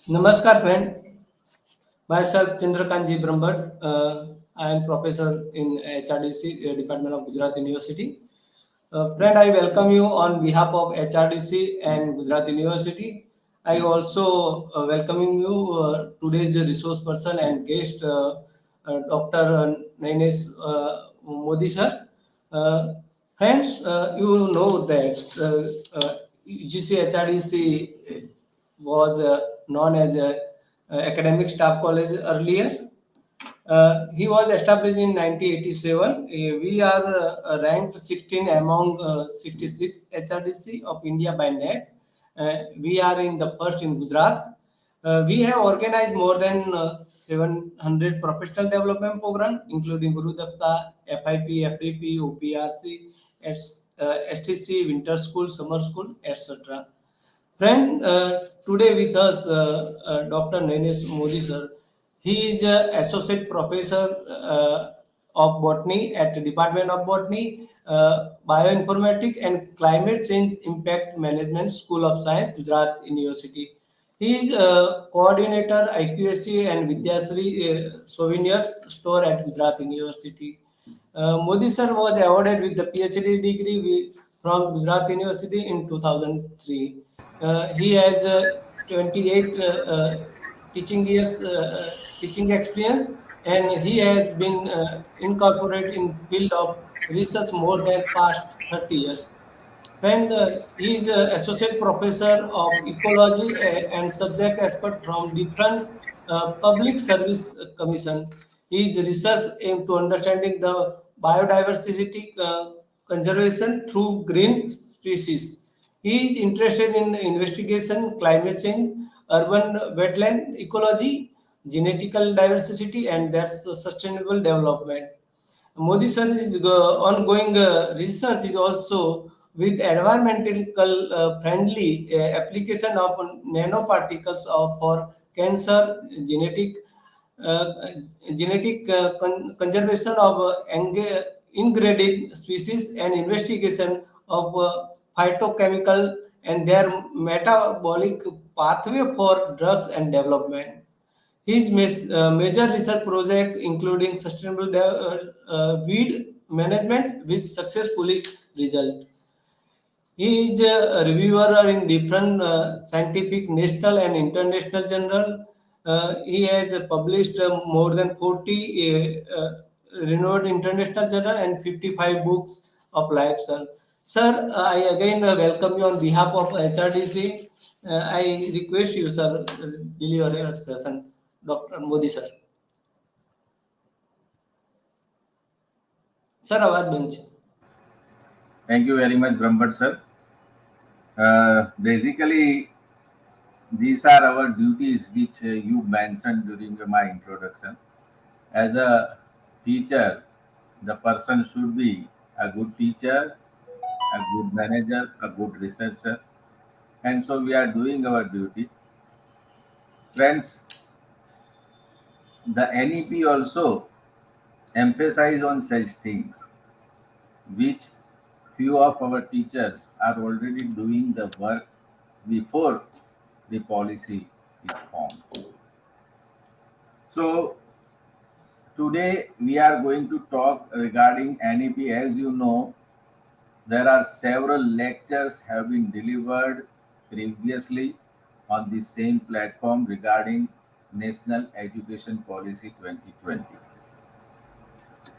Namaskar, friend. Myself, Chandrakantji Brahmbhatt. I am professor in HRDC, Department of Gujarat University. Friend, I welcome you on behalf of HRDC and Gujarat University. I also welcoming you today's resource person and guest, Dr. Naines Modi sir. Uh, Friends, you know that UGC HRDC was known as a academic staff college earlier. He was established in 1987. We are ranked 16 among 66 HRDC of India by NEP. We are in the first in Gujarat. We have organized more than 700 professional development programs, including Guru Dakshta, FIP, FDP, OPRC, STC, Winter School, Summer School, etc. Friend, today with us, Dr. Naines Modi sir. He is associate professor of botany at the Department of Botany, Bioinformatics and Climate Change Impact Management School of Science, Gujarat University. He is coordinator IQSC and Vidyasri Souvenirs Store at Gujarat University. Modi sir was awarded with the PhD degree from Gujarat University in 2003. He has 28 teaching years teaching experience, and he has been incorporated in field of research more than past 30 years. And he is associate professor of ecology and subject expert from different public service commission. His research aimed to understanding the biodiversity conservation through green species. He is interested in investigation, climate change, urban wetland ecology, genetical diversity, and that's sustainable development. Modi sir is ongoing research is also with environmental friendly application of nanoparticles for cancer, uh, conservation of ingredient species and investigation of phytochemical and their metabolic pathway for drugs and development. His major research project including sustainable weed management with successfully result. He is a reviewer in different scientific national and international journal. He has published more than 40 renowned international journal and 55 books of life, sir. Sir, I again welcome you on behalf of HRDC. I request you, sir, deliver your session, Dr. Modi, sir. Sir, आवाज बंद છે. Thank you very much, Brahmbhatt sir. Basically, these are our duties which you mentioned during my introduction. As a teacher, the person should be a good teacher, a good manager, a good researcher, and so we are doing our duty. Friends, the NEP also emphasize on such things, which few of our teachers are already doing the work before the policy is formed. So today we are going to talk regarding NEP. As you know, there are several lectures have been delivered previously on the same platform regarding National Education Policy 2020.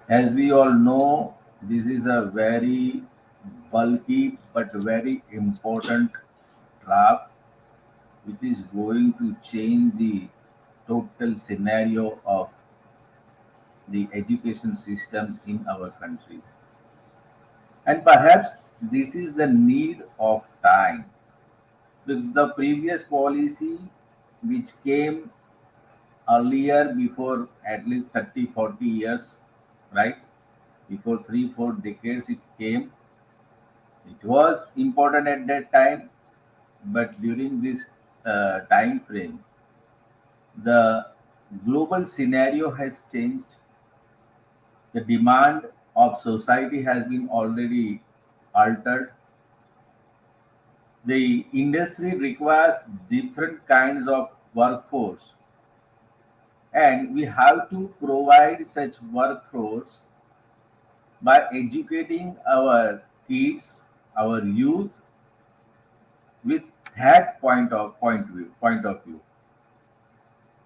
As we all know, this is a very bulky but very important draft which is going to change the total scenario of the education system in our country. And perhaps this is the need of time, because the previous policy which came earlier, before at least 30 40 years, right, before 3 4 decades it came, it was important at that time, but during this time frame the global scenario has changed. The demand of society has been already altered. The industry requires different kinds of workforce, and we have to provide such workforce by educating our kids, our youth, with that point of view.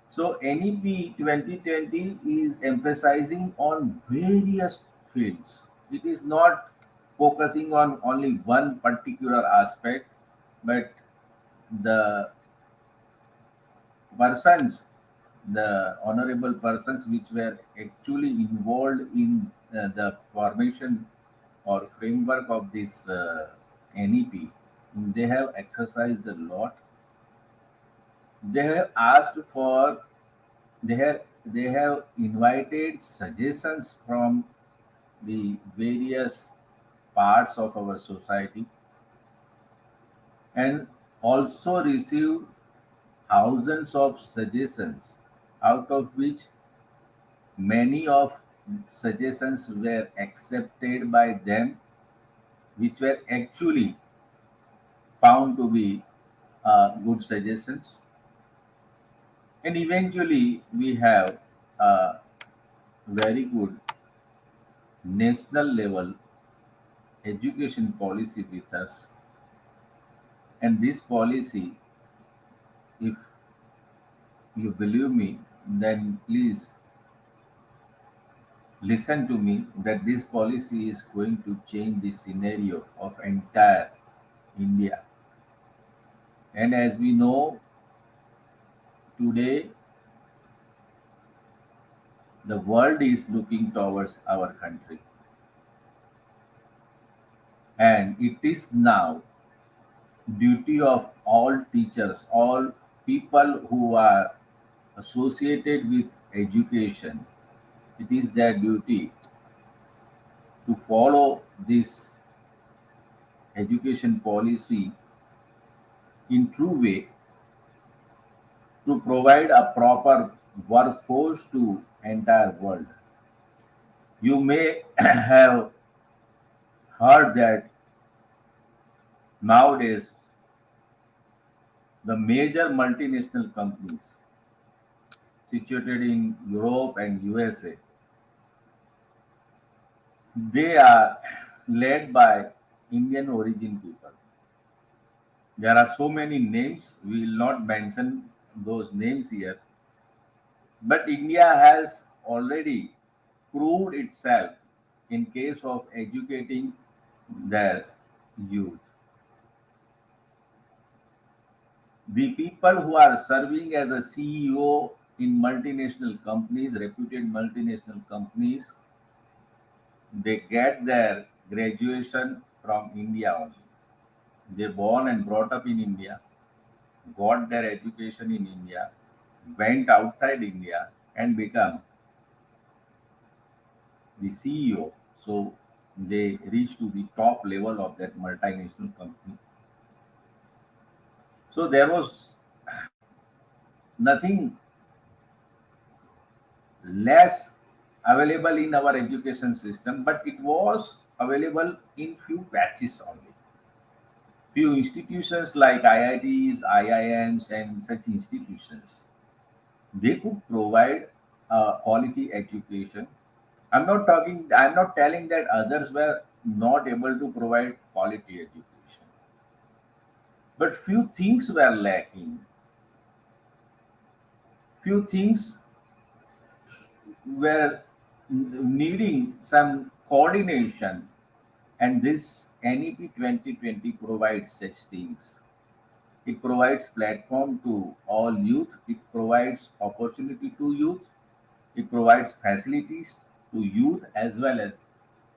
So NEP 2020 is emphasizing on various fields. It is not focusing on only one particular aspect, but the persons, the honorable persons which were actually involved in the formation or framework of this NEP, they have exercised a lot. They have asked for, they have invited suggestions from the various parts of our society, and also received thousands of suggestions, out of which many of suggestions were accepted by them, which were actually found to be good suggestions. And eventually, we have a very good national level education policy with us. And this policy, if you believe me, then please listen to me, that this policy is going to change the scenario of entire India. And as we know, today the world is looking towards our country, and it is now duty of all teachers, all people who are associated with education. It is their duty to follow this education policy in true way, to provide a proper workforce to entire world. You may have heard that nowadays the major multinational companies situated in Europe and USA, they are led by Indian origin people. There are so many names, we will not mention those names here, but India has already proved itself in case of educating their youth. The people who are serving as a CEO in multinational companies, reputed multinational companies, they get their graduation from India only. They born and brought up in India, got their education in India, went outside India and become the CEO. So they reach to the top level of that multinational company. So there was nothing less available in our education system, but it was available in few patches only. Few institutions like IITs, IIMs, and such institutions, they could provide quality education. I'm not telling that others were not able to provide quality education, but few things were lacking. Few things were needing some coordination, and this NEP 2020 provides such things. It provides platform to all youth, it provides opportunity to youth, it provides facilities to youth as well as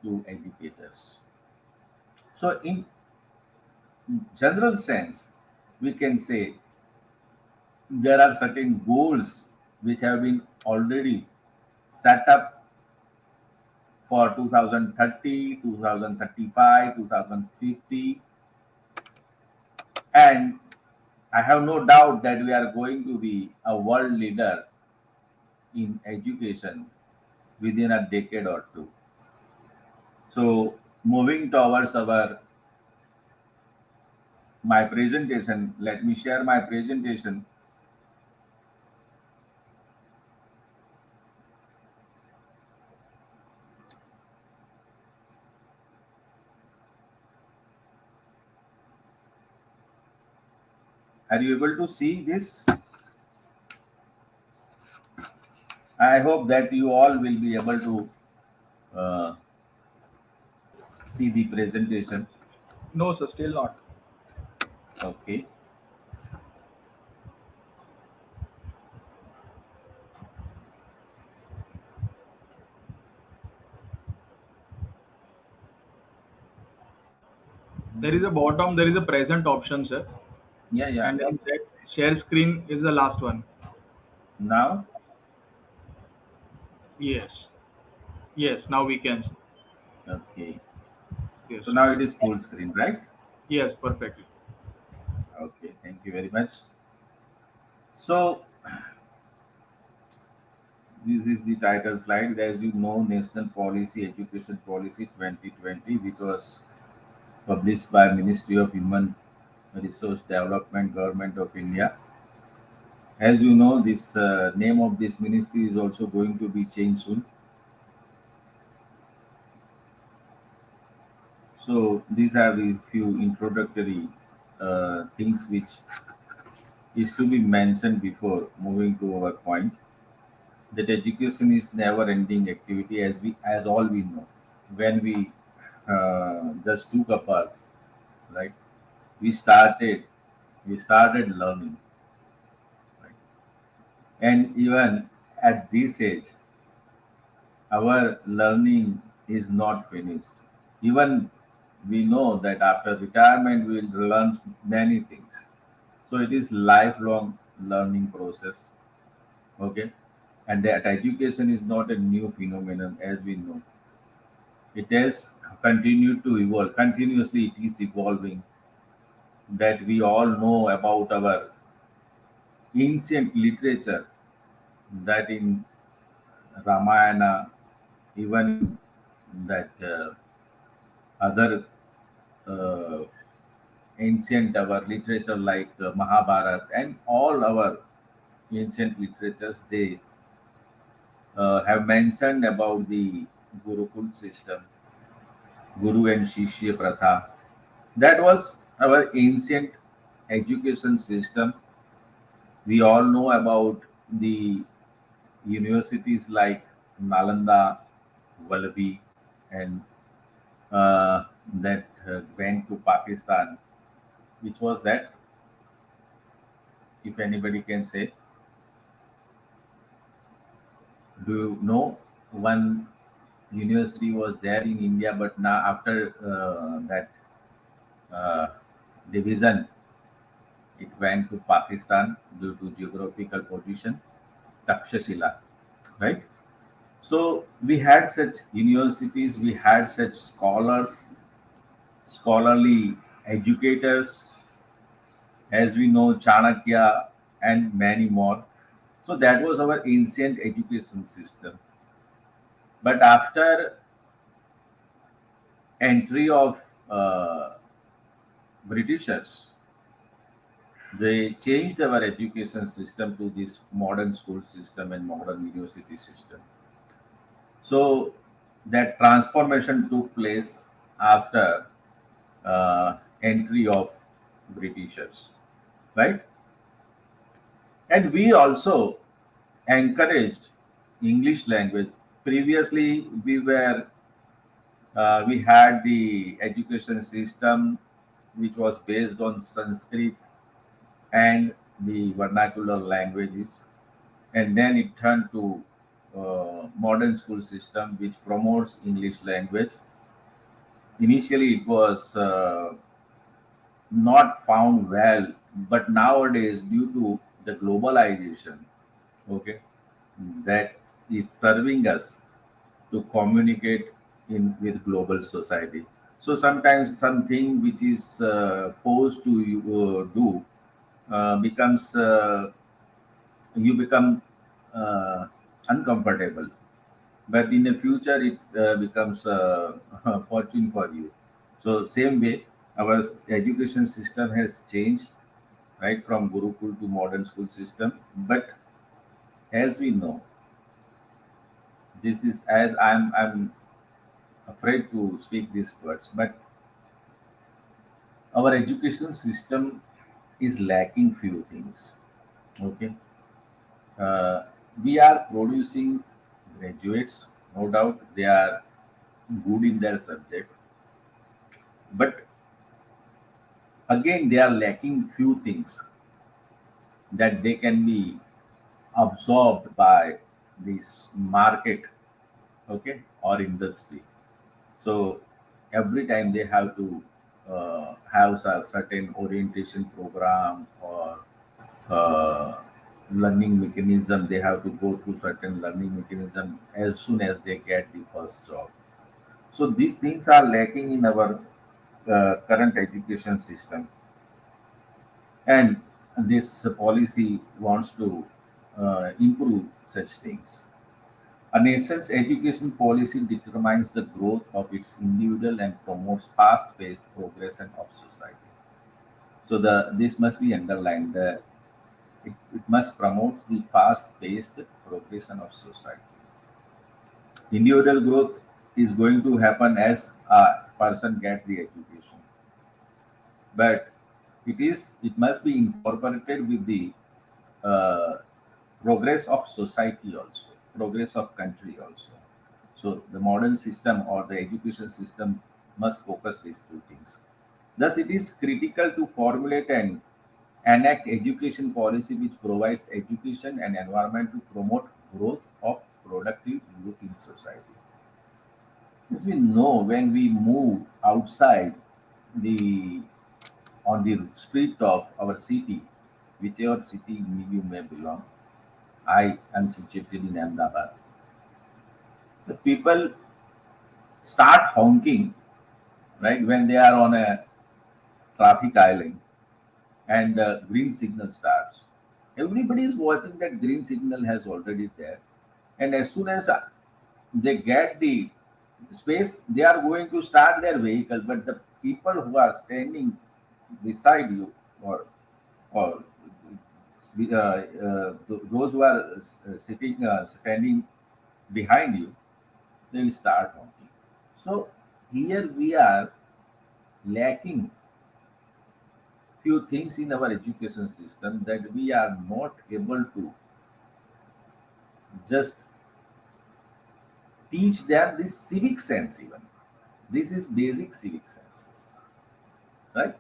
to educators. So in general sense, we can say there are certain goals which have been already set up for 2030, 2035, 2050, and I have no doubt that we are going to be a world leader in education within a decade or two. So moving towards our my presentation, let me share my presentation. Are you able to see this? I hope that you all will be able to uh, see the presentation. No, sir, still not. Okay. There is a bottom, there is a present option, sir. Yeah, yeah. And in that share screen is the last one. Now, Yes. Yes, now we can. okay. Yes. So now it is full screen, right? Yes, perfectly. Okay. Thank you very much. So this is the title slide. As you know, National Policy Education Policy 2020, which was published by Ministry of Human Resource Development, Government of India. As you know, this name of this ministry is also going to be changed soon. So these are these few introductory things which is to be mentioned before moving to our point that education is never ending activity, as all we know. When we just took a birth, right? We started we started learning, right? And even at this age, our learning is not finished. Even we know that after retirement we will learn many things. So it is lifelong learning process. Okay. And that education is not a new phenomenon, as we know. It has continued to evolve. Continuously it is evolving. That we all know about our ancient literature, that in Ramayana, even in that other uh, ancient our literature like Mahabharata and all our ancient literatures, they have mentioned about the Gurukul system, Guru and Shishya Pratha. That was our ancient education system. We all know about the universities like Nalanda, Vallabhi, and that went to Pakistan. Which was that, if anybody can say? Do you know one university was there in India, but now after that uh, division, it went to Pakistan due to geographical position, Takshashila, right? So we had such universities, we had such scholars, scholarly educators, as we know, Chanakya and many more. So that was our ancient education system. But after entry of Britishers, they changed our education system to this modern school system and modern university system. So that transformation took place after entry of Britishers, right? And we also encouraged English language. Previously, we had the education system which was based on Sanskrit and the vernacular languages, and then it turned to modern school system which promotes English language. Initially, it was not found well, but nowadays, due to the globalization, okay, that is serving us to communicate in with global society. So sometimes something which is forced to do becomes you become uh, uncomfortable, but in the future it becomes a fortune for you. So same way, our education system has changed, right, from Gurukul to modern school system. But as we know, this is, as I'm afraid to speak these words, but our education system is lacking few things. Okay, uh, we are producing graduates, no doubt they are good in their subject, but again they are lacking few things that they can be absorbed by this market, okay, or industry. So every time they have to have a certain orientation program or uh, learning mechanism. They have to go through certain learning mechanism as soon as they get the first job. So these things are lacking in our current education system, and this policy wants to improve such things. A nation's education policy determines the growth of its individual and promotes fast-paced progression of society. So the this must be underlined. It must promote the fast-paced progression of society. Individual growth is going to happen as a person gets the education, but it must be incorporated with the uh, progress of society also, progress of country also. So the modern system or the education system must focus these two things. Thus, it is critical to formulate and enact education policy which provides education and environment to promote growth of productive youth in society. As we know, when we move outside the on the street of our city, whichever city you may belong, I am situated in Ahmedabad. The people start honking right when they are on a traffic island and the green signal starts. Everybody is watching that green signal has already there, and as soon as they get the space, they are going to start their vehicle. But the people who are standing beside you, or those who are standing behind you, they will start honking. So here we are lacking few things in our education system, that we are not able to just teach them this civic sense even. This is basic civic senses, right?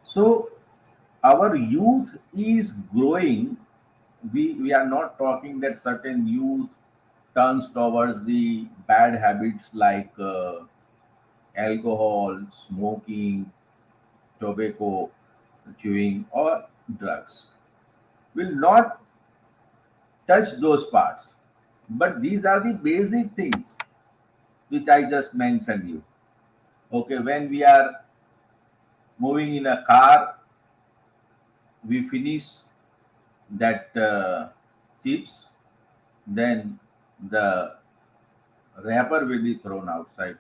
So our youth is growing. We are not talking that certain youth turns towards the bad habits like alcohol, smoking, tobacco, chewing, or drugs. Will not touch those parts. But these are the basic things which I just mentioned you. Okay, when we are moving in a car, we finish that chips, then the wrapper will be thrown outside.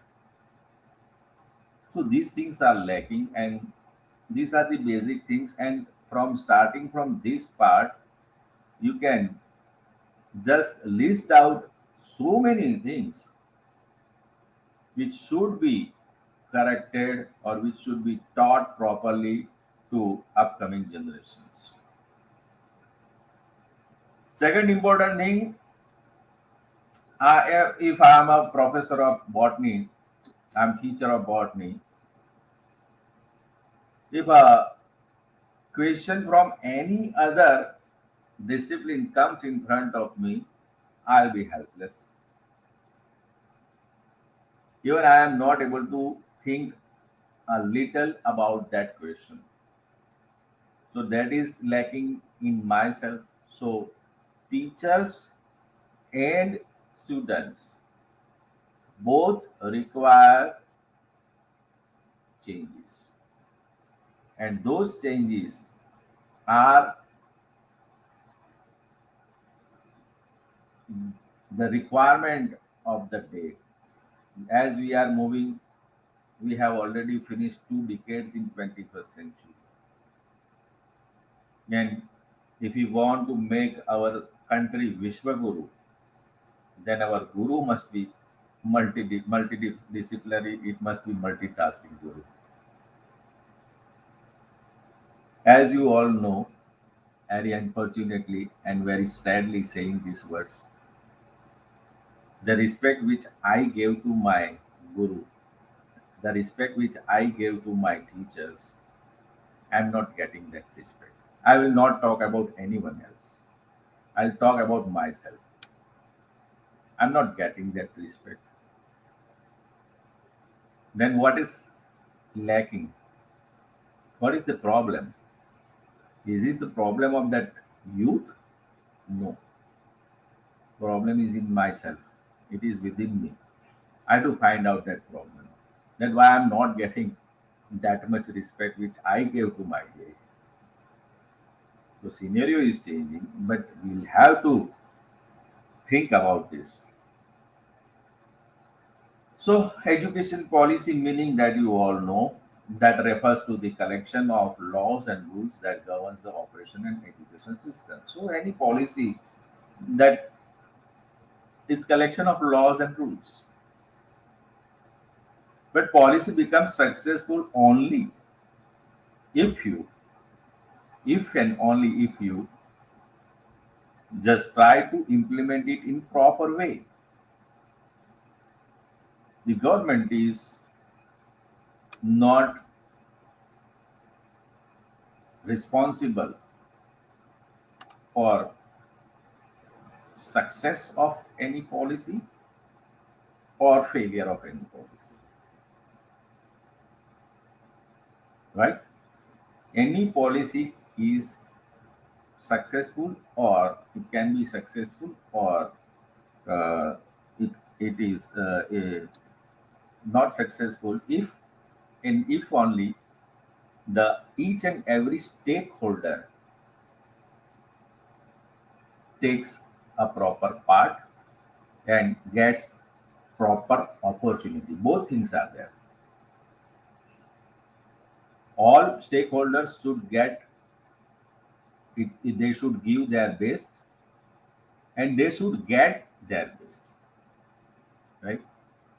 So these things are lacking, and these are the basic things. And from starting from this part, you can just list out so many things which should be corrected or which should be taught properly to upcoming generations. Second important thing, if I am a professor of botany, I'm teacher of botany. If a question from any other discipline comes in front of me, I'll be helpless. Even I am not able to think a little about that question. So that is lacking in myself. So teachers and students both require changes, and those changes are the requirement of the day. As we are moving, we have already finished 2 decades in 21st century, and if we want to make our country Vishwaguru, then our guru must be multidisciplinary. It must be multitasking guru. As you all know, very unfortunately and very sadly saying these words, the respect which I gave to my guru, the respect which I gave to my teachers, I'm not getting that respect. I will not talk about anyone else. I'll talk about myself. I'm not getting that respect. Then what is lacking? What is the problem? Is this the problem of that youth? No. Problem is in myself. It is within me. I have to find out that problem. That's why I'm not getting that much respect which I gave to my guru. The scenario is changing, but we'll have to think about this. So, education policy, meaning that you all know, that refers to the collection of laws and rules that governs the operation and education system. So, any policy that is collection of laws and rules. But policy becomes successful only if you, if and only if you just try to implement it in proper way. The government is not responsible for success of any policy or failure of any policy, right? Any policy is successful, or it can be successful, or uh, it is not successful if and if only the each and every stakeholder takes a proper part and gets proper opportunity. Both things are there. All stakeholders should get they should give their best and they should get their best, right?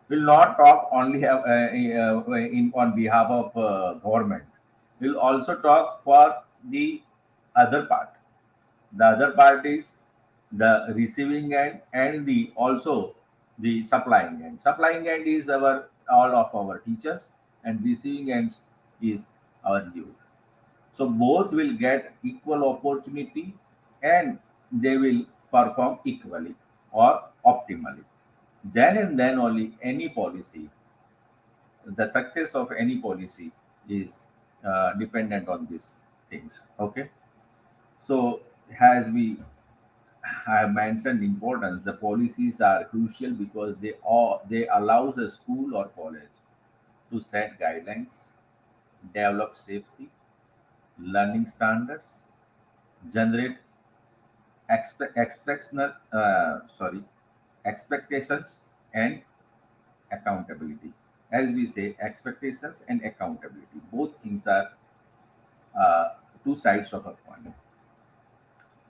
We'll not talk only in on behalf of government. We'll also talk for the other part. The other part is the receiving end and the also the supplying end. Supplying end is our all of our teachers, and receiving ends is our youth. So both will get equal opportunity and they will perform equally or optimally. Then and then only any policy, the success of any policy is dependent on these things. Okay. So as we have mentioned importance, the policies are crucial because they allows a school or college to set guidelines, develop safety, learning standards, generate expectational expectations and accountability. As we say, expectations and accountability, both things are two sides of a coin.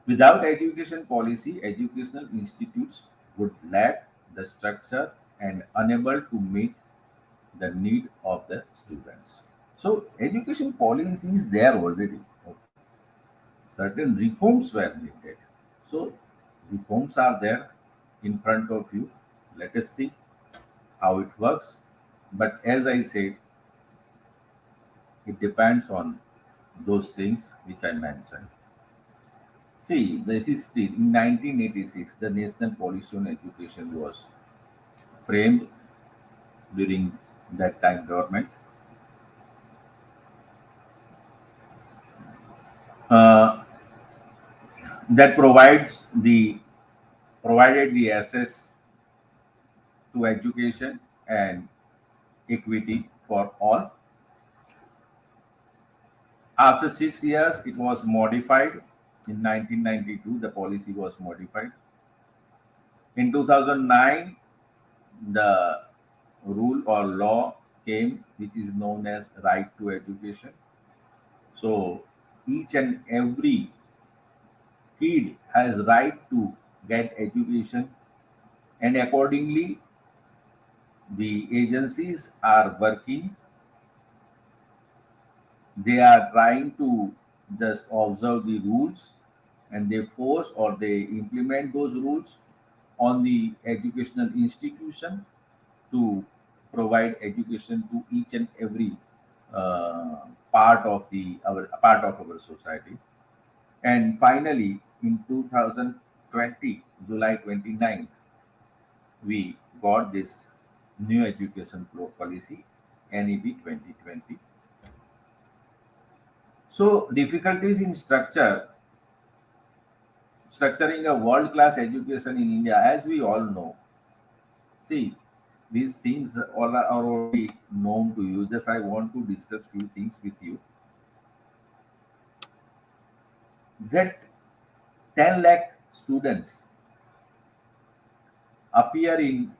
Without education policy, educational institutes would lack the structure and unable to meet the need of the students. So education policy is there already. Okay. Certain reforms were needed. So reforms are there in front of you. Let us see how it works. But as I said, it depends on those things which I mentioned. See, the history in 1986, the National Policy on Education was framed during that time government. Uh, that provided the access to education and equity for all. After 6 years, it was modified. In 1992, the policy was modified. In 2009, the rule or law came, which is known as right to education. So each and every kid has right to get education, and accordingly, the agencies are working. They are trying to just observe the rules and they force or they implement those rules on the educational institution to provide education to each and every part of our society. And finally, in 2020, July 29th, we got this new education policy, NEP 2020. So difficulties in structuring a world class education in India, as we all know. See, these things all are already known to you. Just I want to discuss few things with you. That 10 lakh students appear in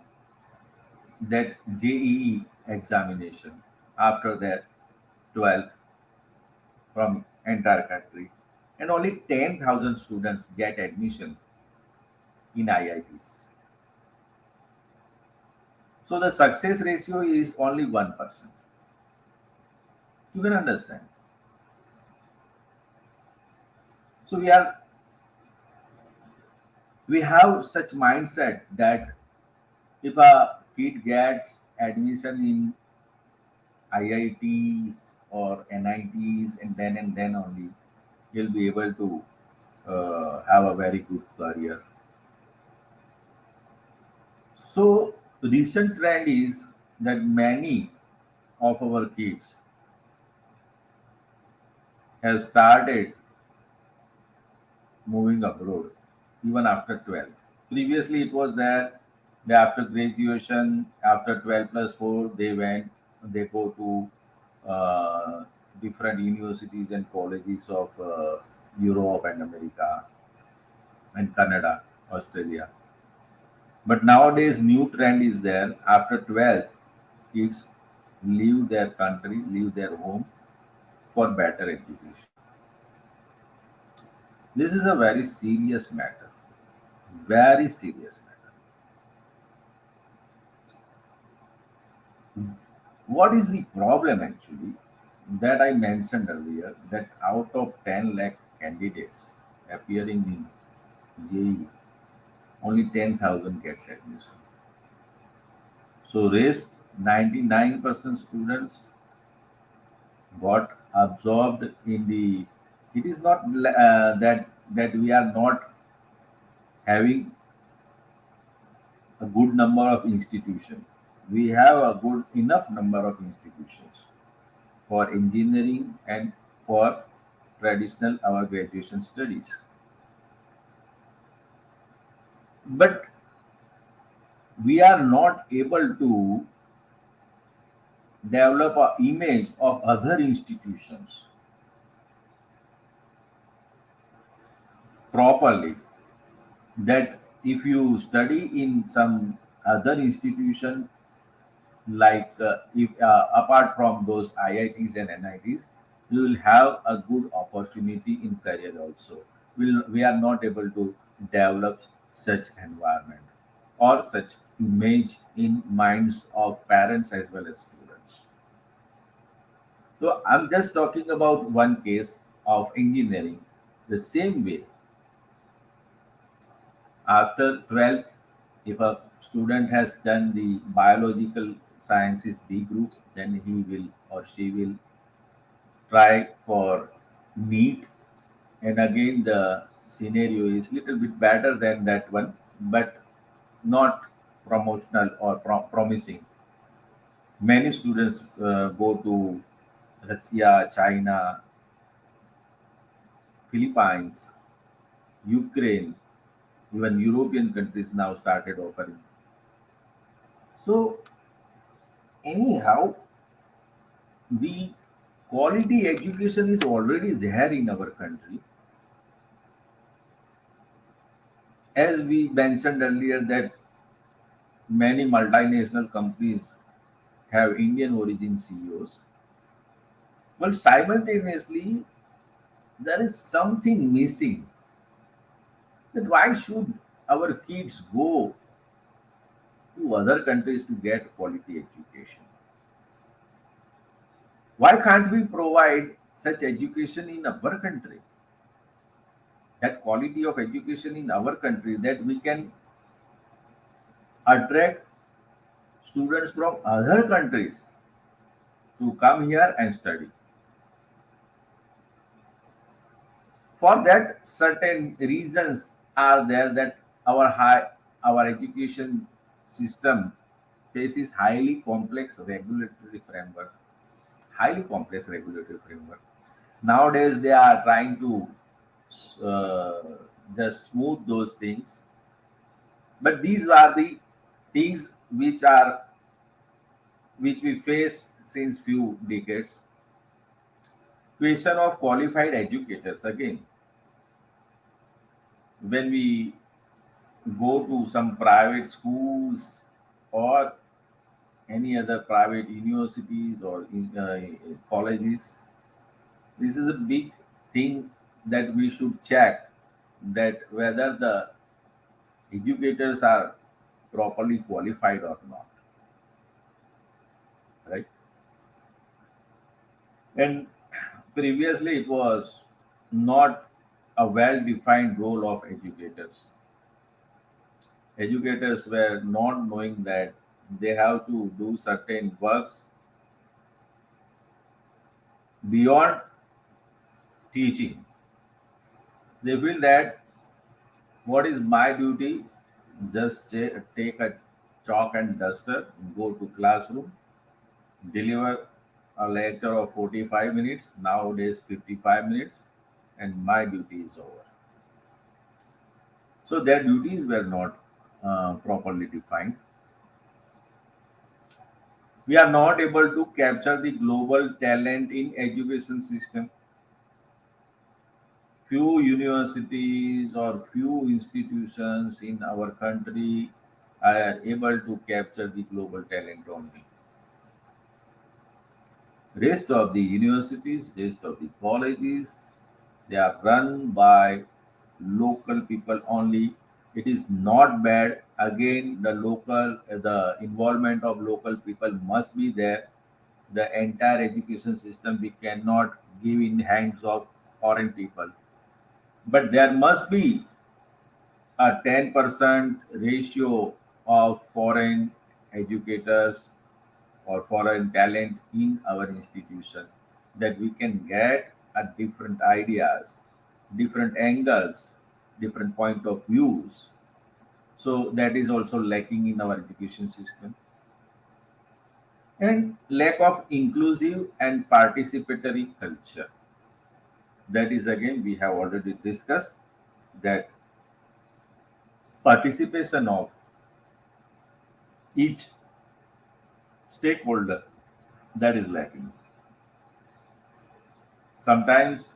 that JEE examination after their 12th from entire country, and only 10,000 students get admission in IITs. So the success ratio is only 1%. You can understand. So we have such mindset that if a kid gets admission in IITs or NITs and then only he'll be able to have a very good career. So recent trend is that many of our kids have started moving abroad even after 12th. Previously, it was that they after graduation, after 12 plus 4, they go to different universities and colleges of Europe and America and Canada, Australia. But nowadays, new trend is there. After 12th, kids leave their country, leave their home for better education. This is a very serious matter. Very serious matter. What is the problem actually that I mentioned earlier that out of 10 lakh candidates appearing in JEE, only 10,000 gets admission. So rest 99% students got absorbed in the. It is not that we are not having a good number of institutions. We have a good enough number of institutions for engineering and for traditional our graduation studies. But we are not able to develop a image of other institutions properly, that if you study in some other institution like if apart from those IITs and NITs, you will have a good opportunity in career also. We are not able to develop such environment or such image in minds of parents as well as students. So I'm just talking about one case of engineering. The same way, after 12th, if a student has done the biological sciences B group, then he will or she will try for NEET. And again, the scenario is little bit better than that one, but not promotional or promising. Many students go to Russia, China, Philippines, Ukraine, even European countries now started offering. So anyhow, the quality education is already there in our country. As we mentioned earlier, that many multinational companies have Indian origin CEOs. But simultaneously, there is something missing. That why should our kids go to other countries to get quality education? Why can't we provide such education in our country, that quality of education in our country, that we can attract students from other countries to come here and study. For that, certain reasons are there that our education system faces highly complex regulatory framework. Nowadays, they are trying to uh, just smooth those things, but these are the things which we face since few decades. Question of qualified educators again. When we go to some private schools or any other private universities or colleges, this is a big thing that we should check, that whether the educators are properly qualified or not, right? And previously it was not a well defined role of educators. Educators were not knowing that they have to do certain works beyond teaching. They feel that what is my duty? Just take a chalk and duster, go to classroom, deliver a lecture of 45 minutes, nowadays 55 minutes, and my duty is over. So their duties were not properly defined. We are not able to capture the global talent in education system. Few universities or few institutions in our country are able to capture the global talent only. Rest of the universities, rest of the colleges, they are run by local people only. It is not bad. Again, the involvement of local people must be there. The entire education system we cannot give in hands of foreign people, but there must be a 10% ratio of foreign educators or foreign talent in our institution, that we can get a different ideas, different angles, different point of views. So that is also lacking in our education system. And lack of inclusive and participatory culture. That is again we have already discussed, that participation of each stakeholder, that is lacking. Sometimes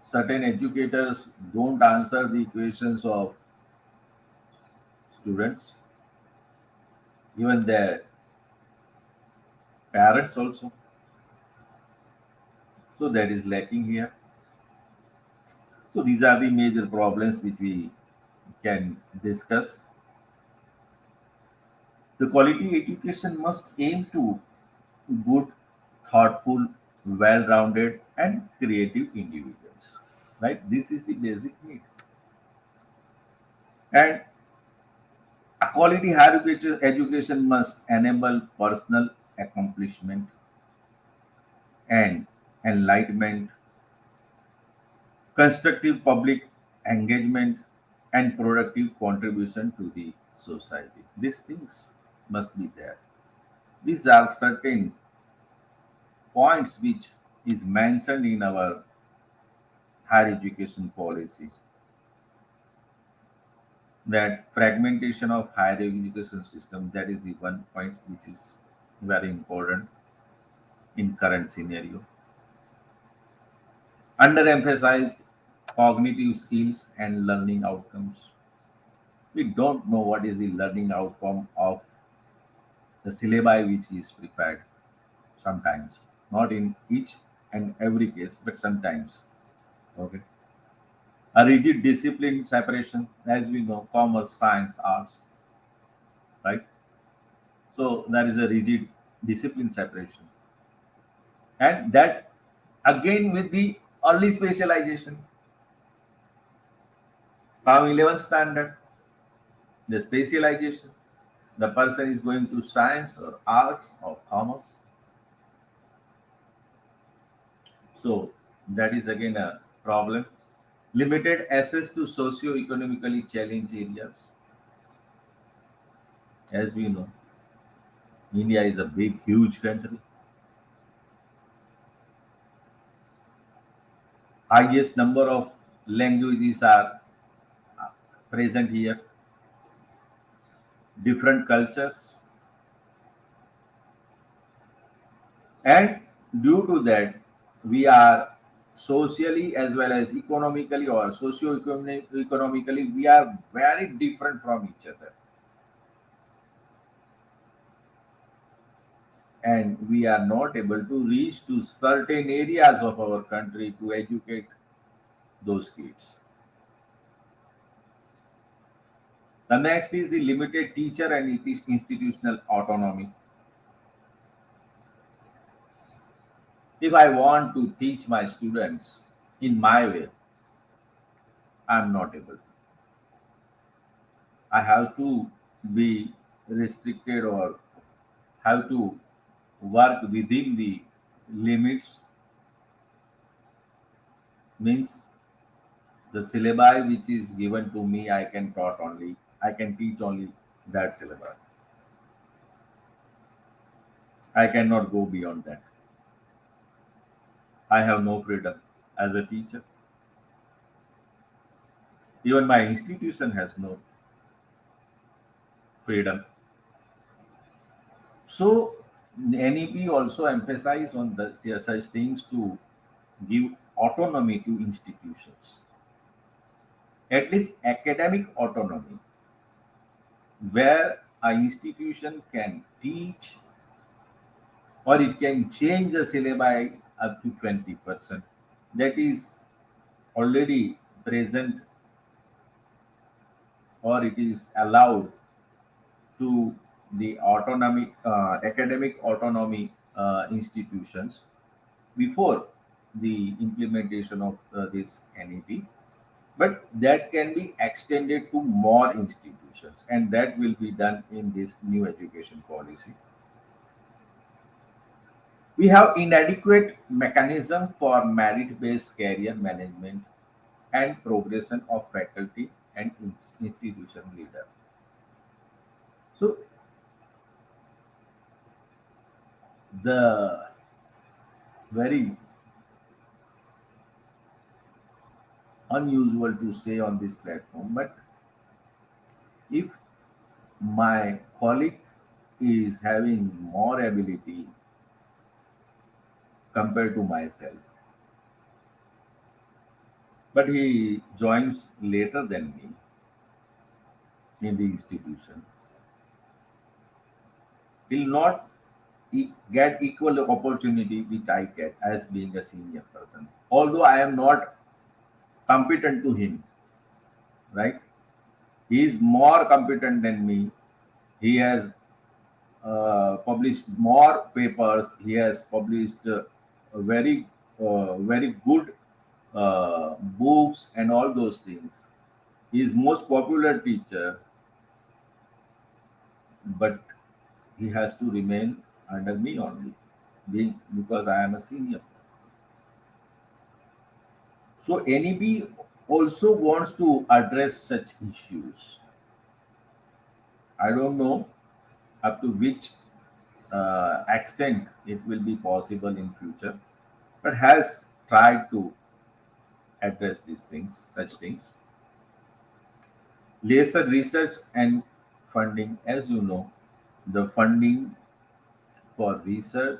certain educators don't answer the questions of students, even their parents also. So that is lacking here. So these are the major problems which we can discuss. The quality education must aim to good, thoughtful, well-rounded, and creative individuals. Right? This is the basic need. And a quality higher education must enable personal accomplishment and enlightenment, constructive public engagement, and productive contribution to the society. These things must be there. These are certain points which is mentioned in our higher education policy, that fragmentation of higher education system, that is the one point which is very important in current scenario. Underemphasized cognitive skills and learning outcomes. We don't know what is the learning outcome of the syllabi which is prepared sometimes, not in each and every case, but sometimes. Okay. A rigid discipline separation, as we know, commerce, science, arts, right? So there is a rigid discipline separation, and that again with the early specialization from 11th standard, the specialization, the person is going to science or arts or commerce. So that is again a problem. Limited access to socio-economically challenged areas. As we know, India is a big, huge country. Highest number of languages are present here, different cultures, and due to that, we are socially as well as economically or socio-economically, we are very different from each other, and we are not able to reach to certain areas of our country to educate those kids. The next is the limited teacher and institutional autonomy. If I want to teach my students in my way, I'm not able to. I have to be restricted or have to work within the limits, means the syllabi which is given to me, I can teach only that syllabus. I cannot go beyond that. I have no freedom as a teacher. Even my institution has no freedom. So NEP also emphasize on the such things to give autonomy to institutions, at least academic autonomy, where an institution can teach or it can change the syllabi up to 20%. That is already present or it is allowed to the autonomy, academic autonomy institutions before the implementation of this NEP, but that can be extended to more institutions, and that will be done in this new education policy. We have inadequate mechanism for merit-based career management and progression of faculty and institution leader. So the very unusual to say on this platform, but if my colleague is having more ability compared to myself, but he joins later than me in the institution, will not get equal opportunity which I get as being a senior person. Although I am not competent to him, right? He is more competent than me. He has published more papers. He has published very good books and all those things. He is most popular teacher, but he has to remain under me only, because I am a senior. So NEB also wants to address such issues. I don't know up to which extent it will be possible in future, but has tried to address these things, such things. Lesser research and funding, as you know, the funding for research,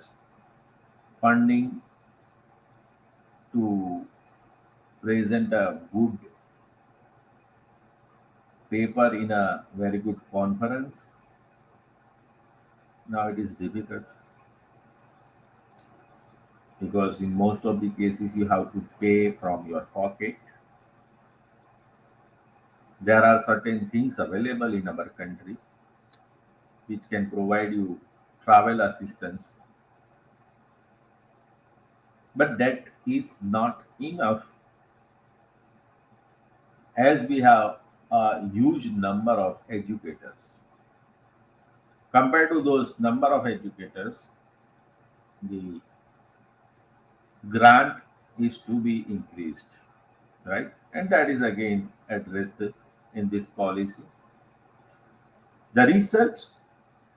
funding to present a good paper in a very good conference. Now it is difficult because in most of the cases you have to pay from your pocket. There are certain things available in our country which can provide you travel assistance. But that is not enough, as we have a huge number of educators. Compared to those number of educators, the grant is to be increased, right? And that is again addressed in this policy. The research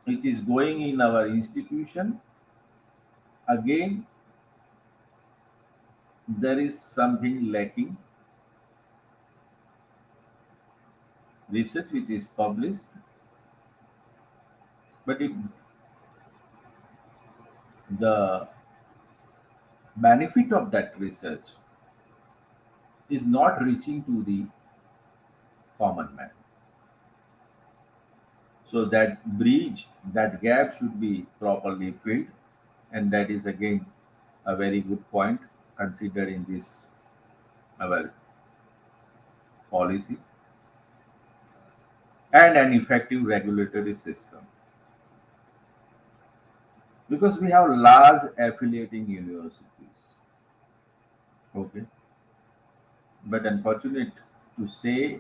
which is going in our institution, again, there is something lacking. Research which is published, but the benefit of that research is not reaching to the common man. So that bridge, that gap should be properly filled, and that is again a very good point considered in this our policy, and an effective regulatory system, because we have large affiliating universities. Okay, but unfortunate to say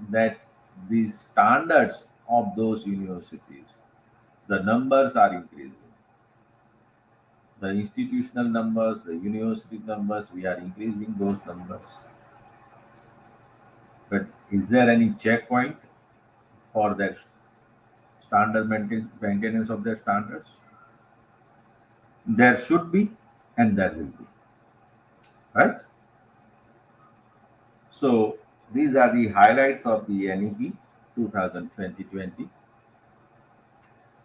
that the standards of those universities, the numbers are increasing. The institutional numbers, the university numbers, we are increasing those numbers. But is there any checkpoint for that standard maintenance of their standards? There should be, and there will be, right? So these are the highlights of the NEP 2020.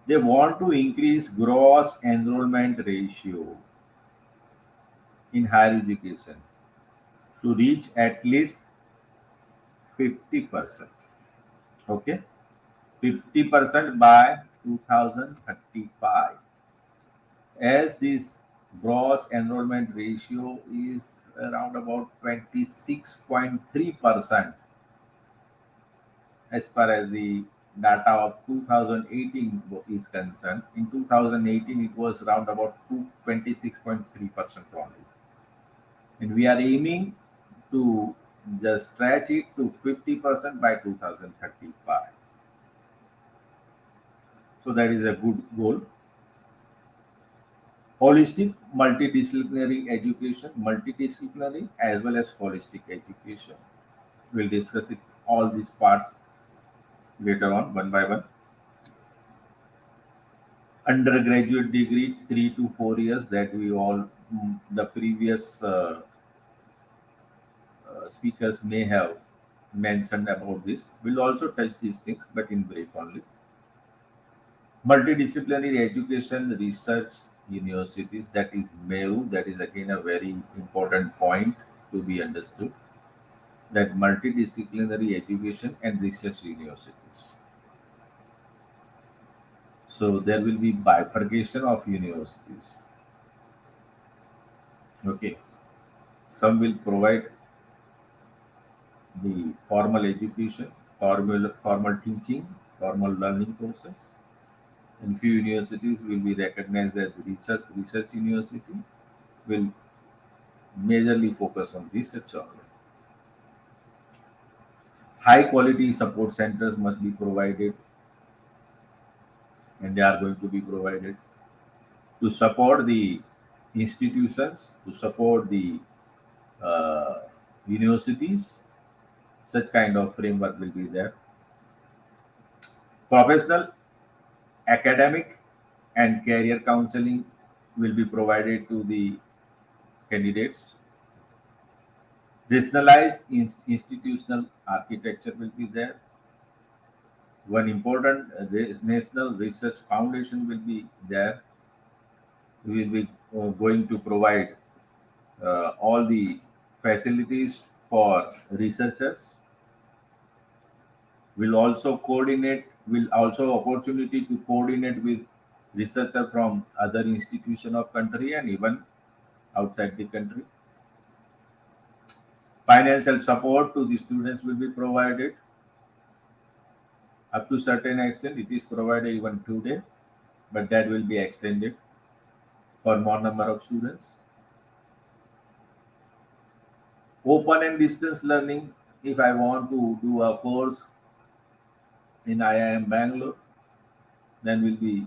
They want to increase gross enrollment ratio in higher education to reach at least 50%. Okay, 50% by 2035. As this gross enrollment ratio is around about 26.3% as far as the data of 2018 is concerned. In 2018, it was around about 26.3% only. And we are aiming to just stretch it to 50% by 2035. So that is a good goal. Holistic multidisciplinary education, multidisciplinary as well as holistic education. We'll discuss it all these parts later on, one by one. Undergraduate degree, 3 to 4 years, that we all, the previous speakers may have mentioned about this. We'll also touch these things, but in brief only. Multidisciplinary education research universities, that is MERU, that is again a very important point to be understood, that multidisciplinary education and research universities. So there will be bifurcation of universities. Okay, some will provide the formal education, formal teaching, formal learning courses, and few universities will be recognized as research university, will majorly focus on research only. High quality support centers must be provided, and they are going to be provided to support the institutions, to support the uh, universities. Such kind of framework will be there. Professional, academic, and career counseling will be provided to the candidates. Rationalized institutional architecture will be there. One important national research foundation will be there. We will be going to provide all the facilities for researchers. Will also opportunity to coordinate with researcher from other institution of country and even outside the country. Financial support to the students will be provided up to certain extent. It is provided even today. but that will be extended for more number of students. Open and distance learning. If I want to do a course in IIM Bangalore, then will be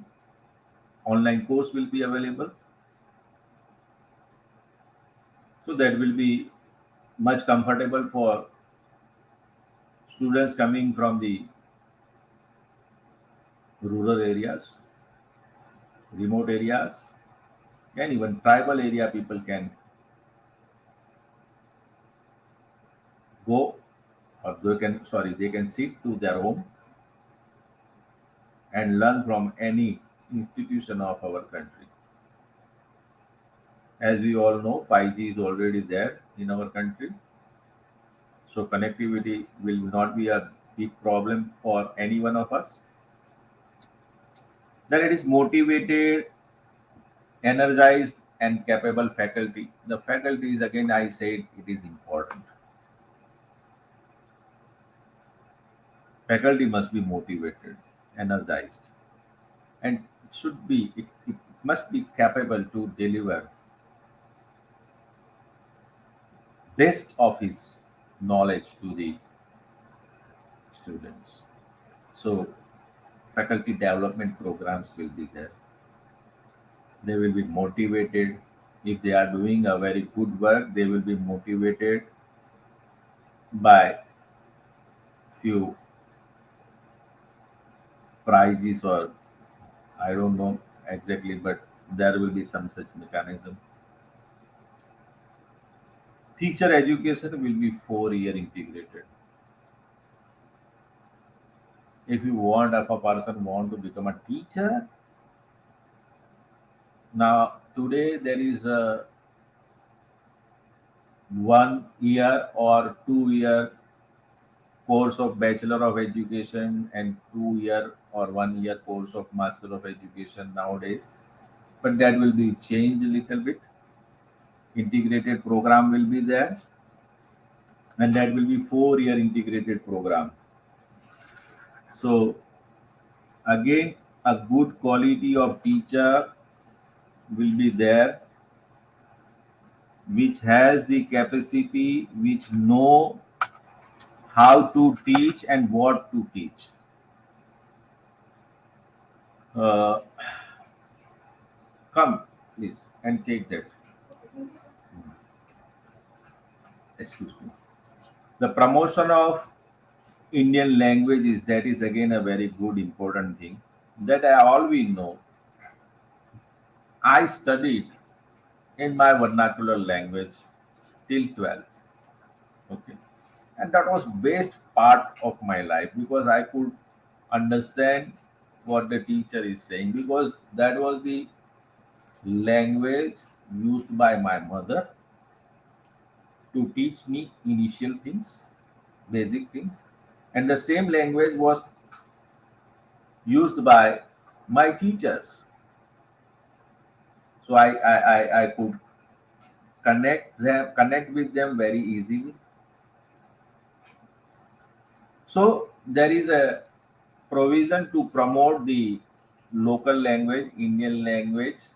online course will be available. So that will be much comfortable for students coming from the rural areas, remote areas, and even tribal area people can go, or they can sit to their home and learn from any institution of our country. As we all know, 5G is already there in our country, so connectivity will not be a big problem for any one of us. Then it is motivated, energized, and capable faculty. The faculty is, again, I said it is important. Faculty must be motivated, energized, and it must be capable to deliver best of his knowledge to the students. So faculty development programs will be there. They will be motivated. If they are doing a very good work, they will be motivated by few prizes, or I don't know exactly, but there will be some such mechanism. Teacher education will be 4 year integrated. If a person want to become a teacher, now today there is a 1 year or 2 year course of Bachelor of Education and 2 year or 1 year course of Master of Education nowadays. But that will be changed a little bit. Integrated program will be there, and that will be 4 year integrated program. So again, a good quality of teacher will be there, which has the capacity, which know how to teach and what to teach. Uh, Come, please, and take that. Excuse me. The promotion of Indian languages, that is again a very good important thing. That I all we know. I studied in my vernacular language till 12th. Okay. And that was best part of my life, because I could understand what the teacher is saying, because that was the language used by my mother to teach me initial things, basic things, and the same language was used by my teachers. So I could connect with them very easily. So there is a provision to promote the local language, Indian languages.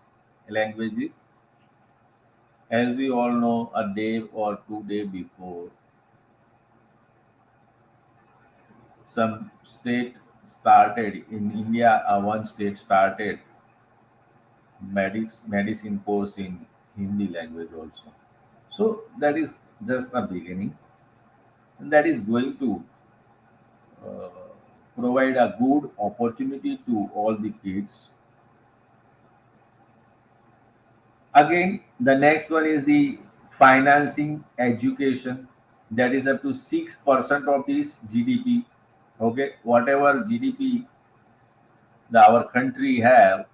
As we all know, a day or 2 day before, some state started in India, one state started medicine course in Hindi language also. So that is just a beginning, and that is going to uh, provide a good opportunity to all the kids. Again, the next one is the financing education, that is up to 6% of this GDP. Okay, whatever GDP our country have,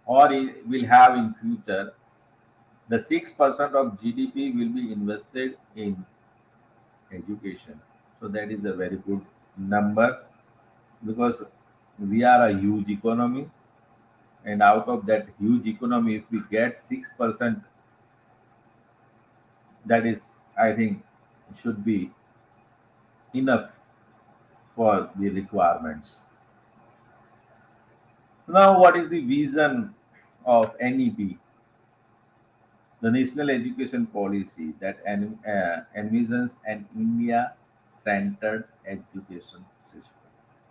or will have in future, the 6% of GDP will be invested in education. So that is a very good number, because we are a huge economy, and out of that huge economy, if we get 6%, that is, I think, should be enough for the requirements. Now, what is the vision of NEP, the National Education Policy that envisions an India-centered education system?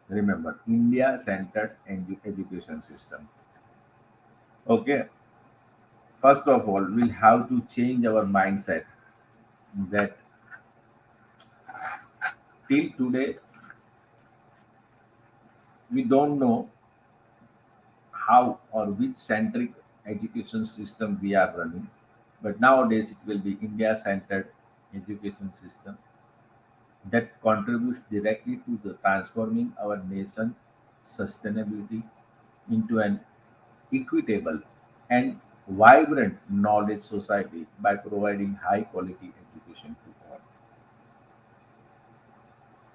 Remember, India-centered education system. Okay. First of all, we'll have to change our mindset that till today we don't know how or which centric education system we are running, but nowadays it will be India centered education system that contributes directly to the transforming our nation sustainability into an equitable and vibrant knowledge society by providing high quality education to all.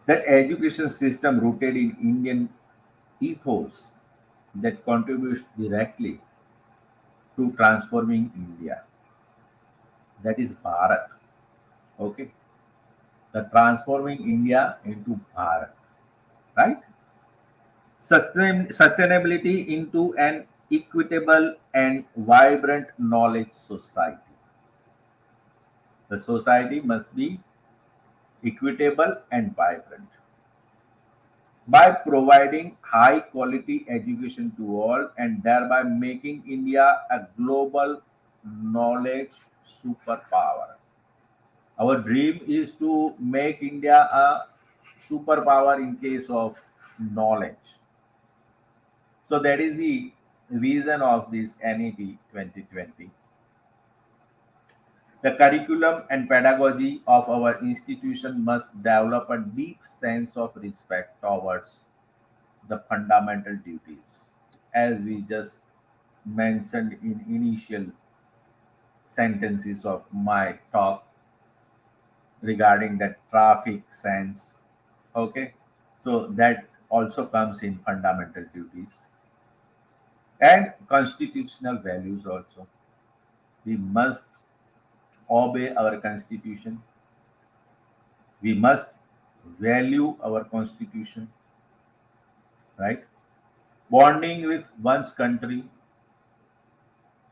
That education system rooted in Indian ethos that contributes directly to transforming India. That is Bharat. Okay. The transforming India into Bharat. Right? Sustainability into an equitable and vibrant knowledge society. The society must be equitable and vibrant by providing high quality education to all and thereby making India a global knowledge superpower. Our dream is to make India a superpower in case of knowledge. So that is the reason of this NEP 2020. The curriculum and pedagogy of our institution must develop a deep sense of respect towards the fundamental duties, as we just mentioned in initial sentences of my talk regarding the traffic sense. Okay, so that also comes in fundamental duties and constitutional values also. We must obey our constitution. We must value our constitution, right? Bonding with one's country,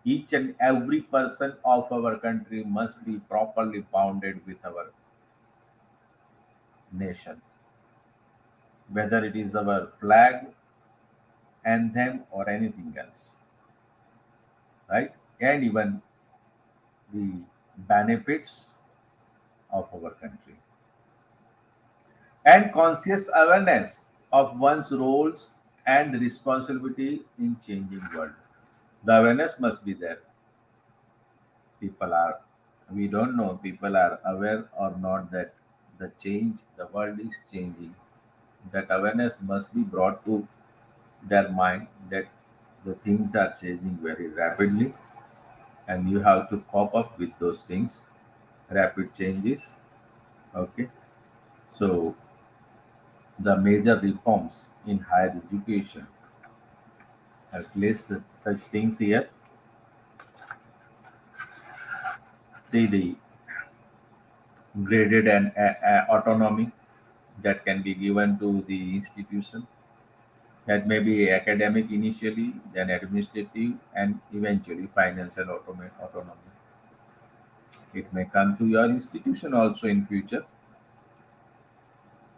each and every person of our country must be properly bounded with our nation, whether it is our flag, anthem, or anything else, right? And even the benefits of our country. And conscious awareness of one's roles and responsibility in changing world. The awareness must be there. People are, we don't know, people are aware or not that the change, the world is changing. That awareness must be brought to their mind that the things are changing very rapidly and you have to cope up with those things, rapid changes. Okay. So the major reforms in higher education have placed such things here. See the graded and autonomy that can be given to the institution. That may be academic initially, then administrative, and eventually financial autonomy. It may come to your institution also in future.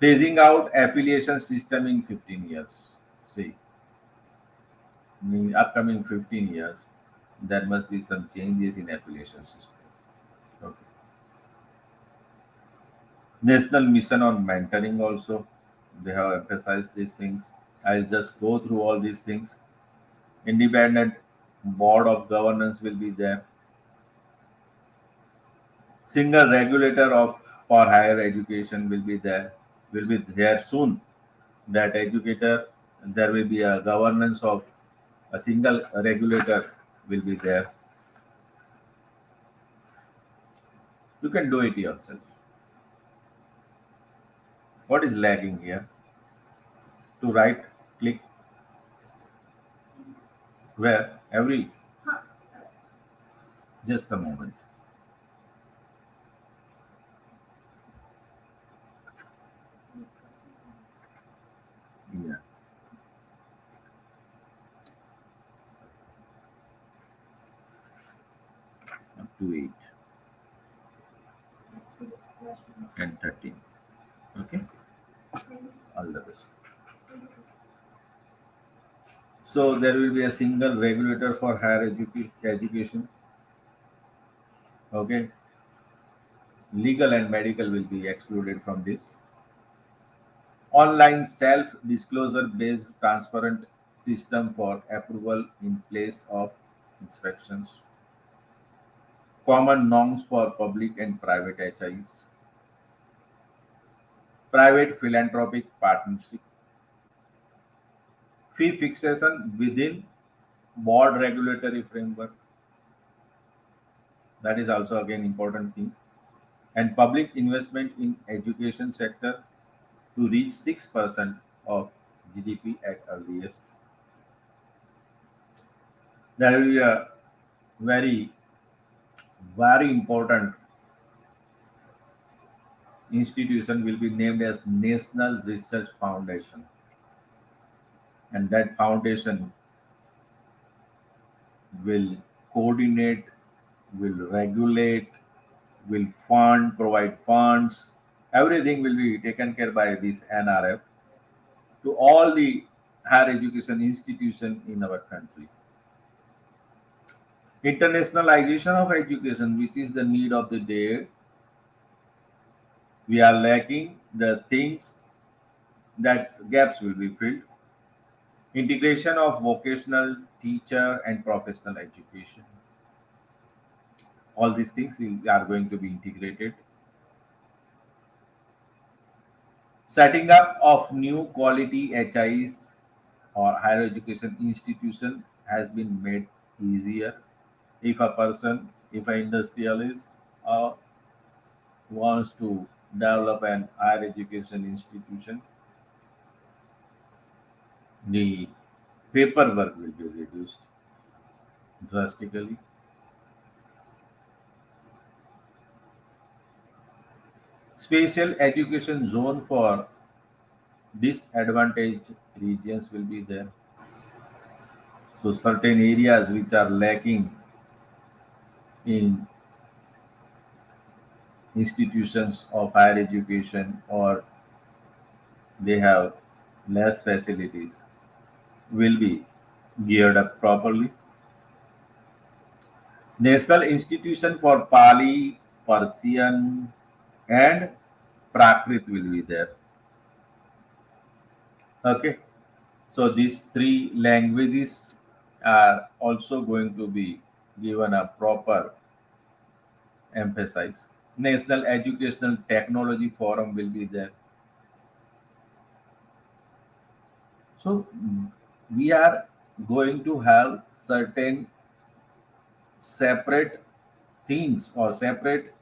Phasing out affiliation system in 15 years. See, in the upcoming 15 years, there must be some changes in affiliation system. Okay. National mission on mentoring also. They have emphasized these things. I'll just go through all these things. Independent board of governance will be there. Single regulator of for higher education will be there soon. That educator, there will be a governance of a single regulator will be there. You can do it yourself. What is lagging here? To right click where every just a moment. Yeah. 8 and 13. Okay, all the best. So there will be a single regulator for higher education. Okay, legal and medical will be excluded from this. Online self-disclosure based transparent system for approval in place of inspections. Common norms for public and private HIs. Private philanthropic partnership. Fee fixation within board regulatory framework. That is also again important thing. And public investment in education sector to reach 6% of GDP at earliest. There will be a very, very important institution will be named as National Research Foundation. And that foundation will coordinate, will regulate, will fund, provide funds. Everything will be taken care by this NRF to all the higher education institution in our country. Internationalization of education, which is the need of the day. We are lacking the things that gaps will be filled. Integration of vocational, teacher, and professional education. All these things are going to be integrated. Setting up of new quality HIs or higher education institution has been made easier. If a person, if an industrialist wants to develop an higher education institution, the paperwork will be reduced drastically. Special education zone for disadvantaged regions will be there. So certain areas which are lacking in institutions of higher education or they have less facilities will be geared up properly. National Institution for Pali, Persian, and Prakrit will be there. Okay, so these three languages are also going to be given a proper emphasis. National Educational Technology Forum will be there. So we are going to have certain separate things or separate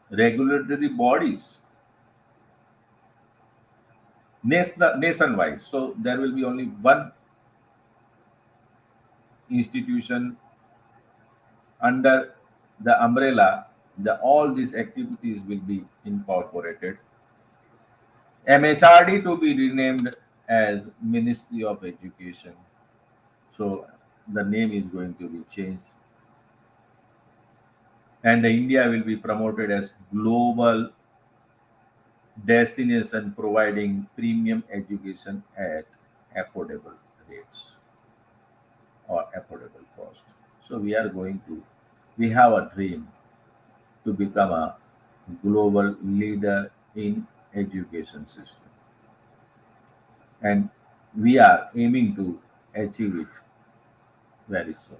regulatory bodies nationwide. So there will be only one institution under the umbrella. All these activities will be incorporated. MHRD to be renamed as Ministry of Education. So the name is going to be changed. And India will be promoted as global destination providing premium education at affordable rates or affordable cost. So we have a dream to become a global leader in education system. And we are aiming to achieve it very soon.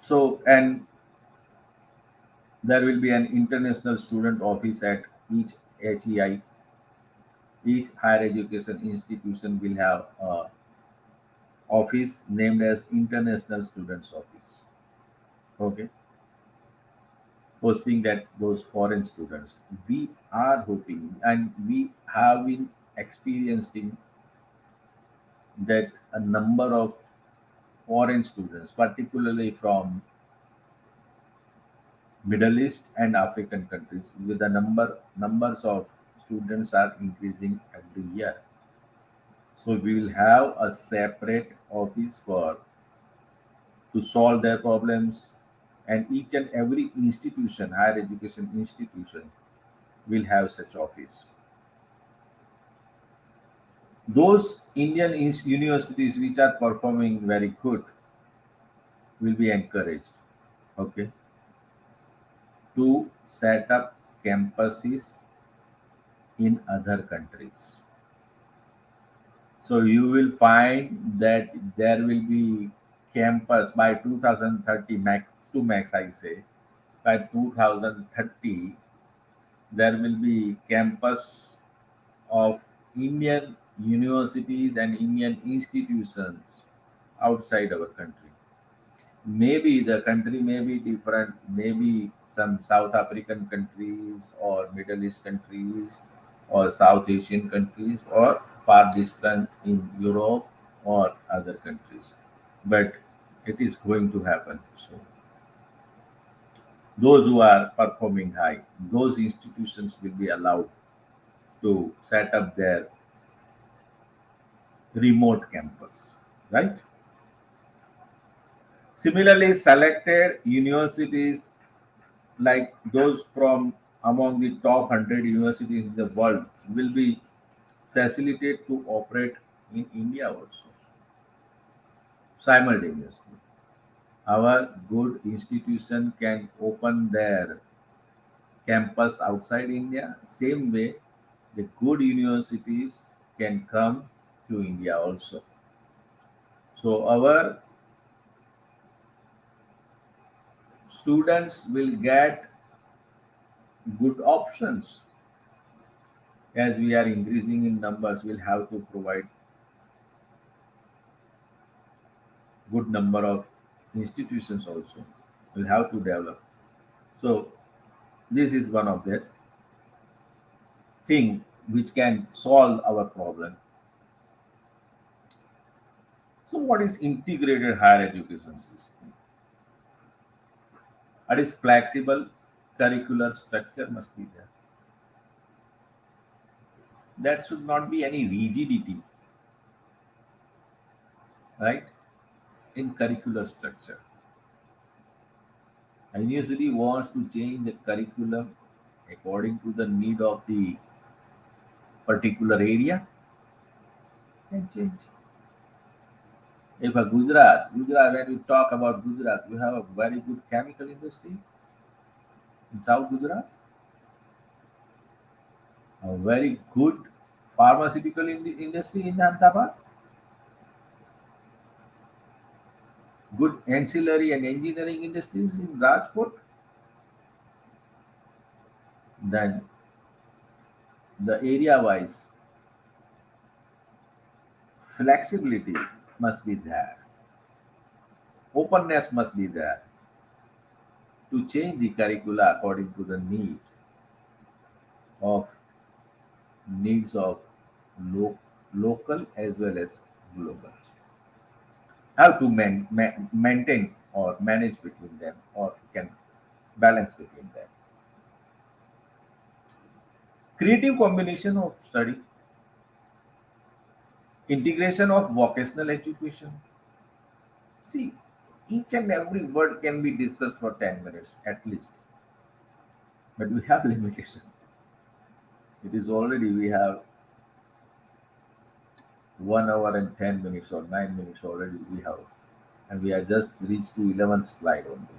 So, and there will be an international student office at each HEI. Each higher education institution will have a office named as International Students Office. Okay, hosting that those foreign students. We are hoping, and we have been experiencing that a number of foreign students, particularly from Middle East and African countries, with the numbers of students are increasing every year. So we will have a separate office for to solve their problems, and each and every institution, higher education institution, will have such office. Those Indian universities which are performing very good will be encouraged, okay, to set up campuses in other countries. So you will find that there will be campus by 2030, max to max I say. By 2030, there will be campus of Indian universities and Indian institutions outside our country. Maybe the country may be different, maybe some South African countries or Middle East countries or South Asian countries or far distant in Europe or other countries. But it is going to happen soon. Those who are performing high, those institutions will be allowed to set up their remote campus, right? Similarly, selected universities like those from among the top 100 universities in the world will be facilitated to operate in India also simultaneously. Our good institution can open their campus outside India. Same way, the good universities can come to India also. So our students will get good options. As we are increasing in numbers, we'll have to provide good number of institutions also. We'll have to develop. So this is one of the thing which can solve our problem. So what is integrated higher education system? It is flexible curricular structure must be there. There should not be any rigidity, right? In curricular structure. A university wants to change the curriculum according to the need of the particular area, can change. If a Gujarat, when we talk about Gujarat, you have a very good chemical industry in South Gujarat, a very good pharmaceutical industry in Ahmedabad, good ancillary and engineering industries in Rajkot, then the area wise flexibility must be there, openness must be there to change the curricula according to the of needs of local as well as global. How to maintain or manage between them or can balance between them. Creative combination of study, integration of vocational education. See, each and every word can be discussed for 10 minutes at least, but we have limitation. It is already we have 1 hour and 10 minutes or 9 minutes already we have, and we are just reached to 11th slide only.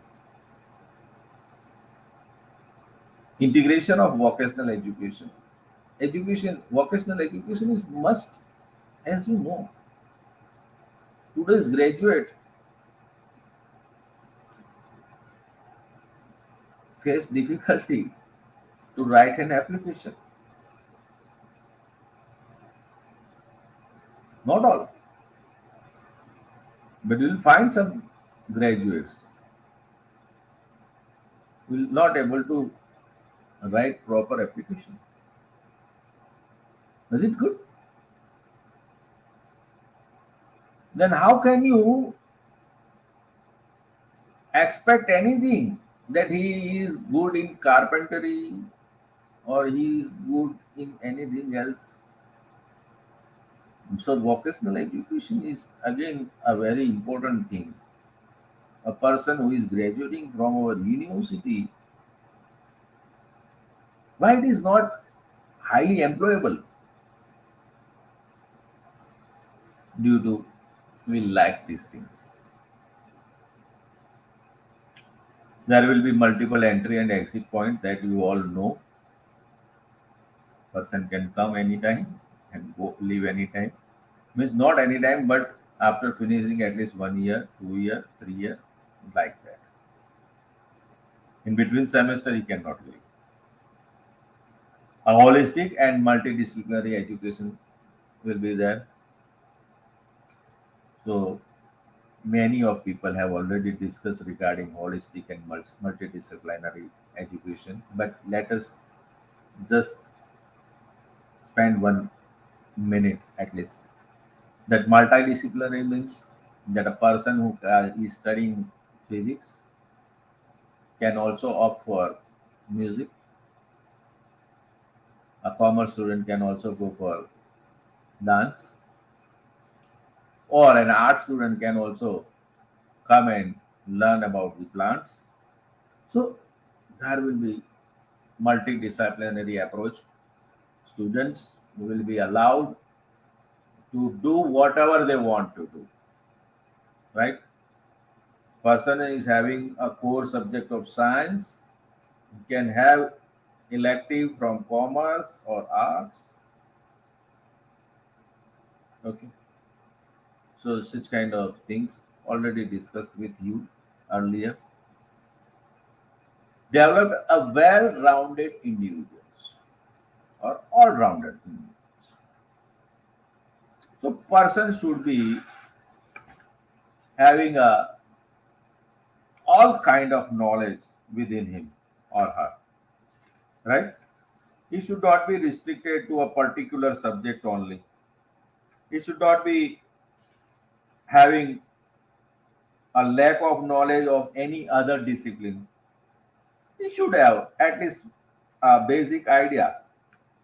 Integration of vocational education. Vocational education is must, as you know. Today's graduate face difficulty to write an application. Not all, but you will find some graduates will not able to write proper application. Is it good? Then how can you expect anything that he is good in carpentry or he is good in anything else? So vocational education is again a very important thing a person who is graduating from our university, why it is not highly employable? Due to we lack these things. There will be multiple entry and exit point that you all know. Person can come anytime and go leave anytime. Means not anytime, but after finishing at least 1 year, 2 year, 3 year, like that. In between semester, he cannot leave. A holistic and multidisciplinary education will be there. So many of people have already discussed regarding holistic and multidisciplinary education, but let us just spend 1 minute at least. That multidisciplinary means that a person who is studying physics can also opt for music. A commerce student can also go for dance, or an art student can also come and learn about the plants. So there will be multidisciplinary approach. Students will be allowed to do whatever they want to do, right? Person is having a core subject of science can have elective from commerce or arts. Okay, so such kind of things already discussed with you earlier. Developed a well-rounded individuals or all-rounded individuals. So person should be having a all kind of knowledge within him or her, right? He should not be restricted to a particular subject only. He should not be having a lack of knowledge of any other discipline. He should have at least a basic idea,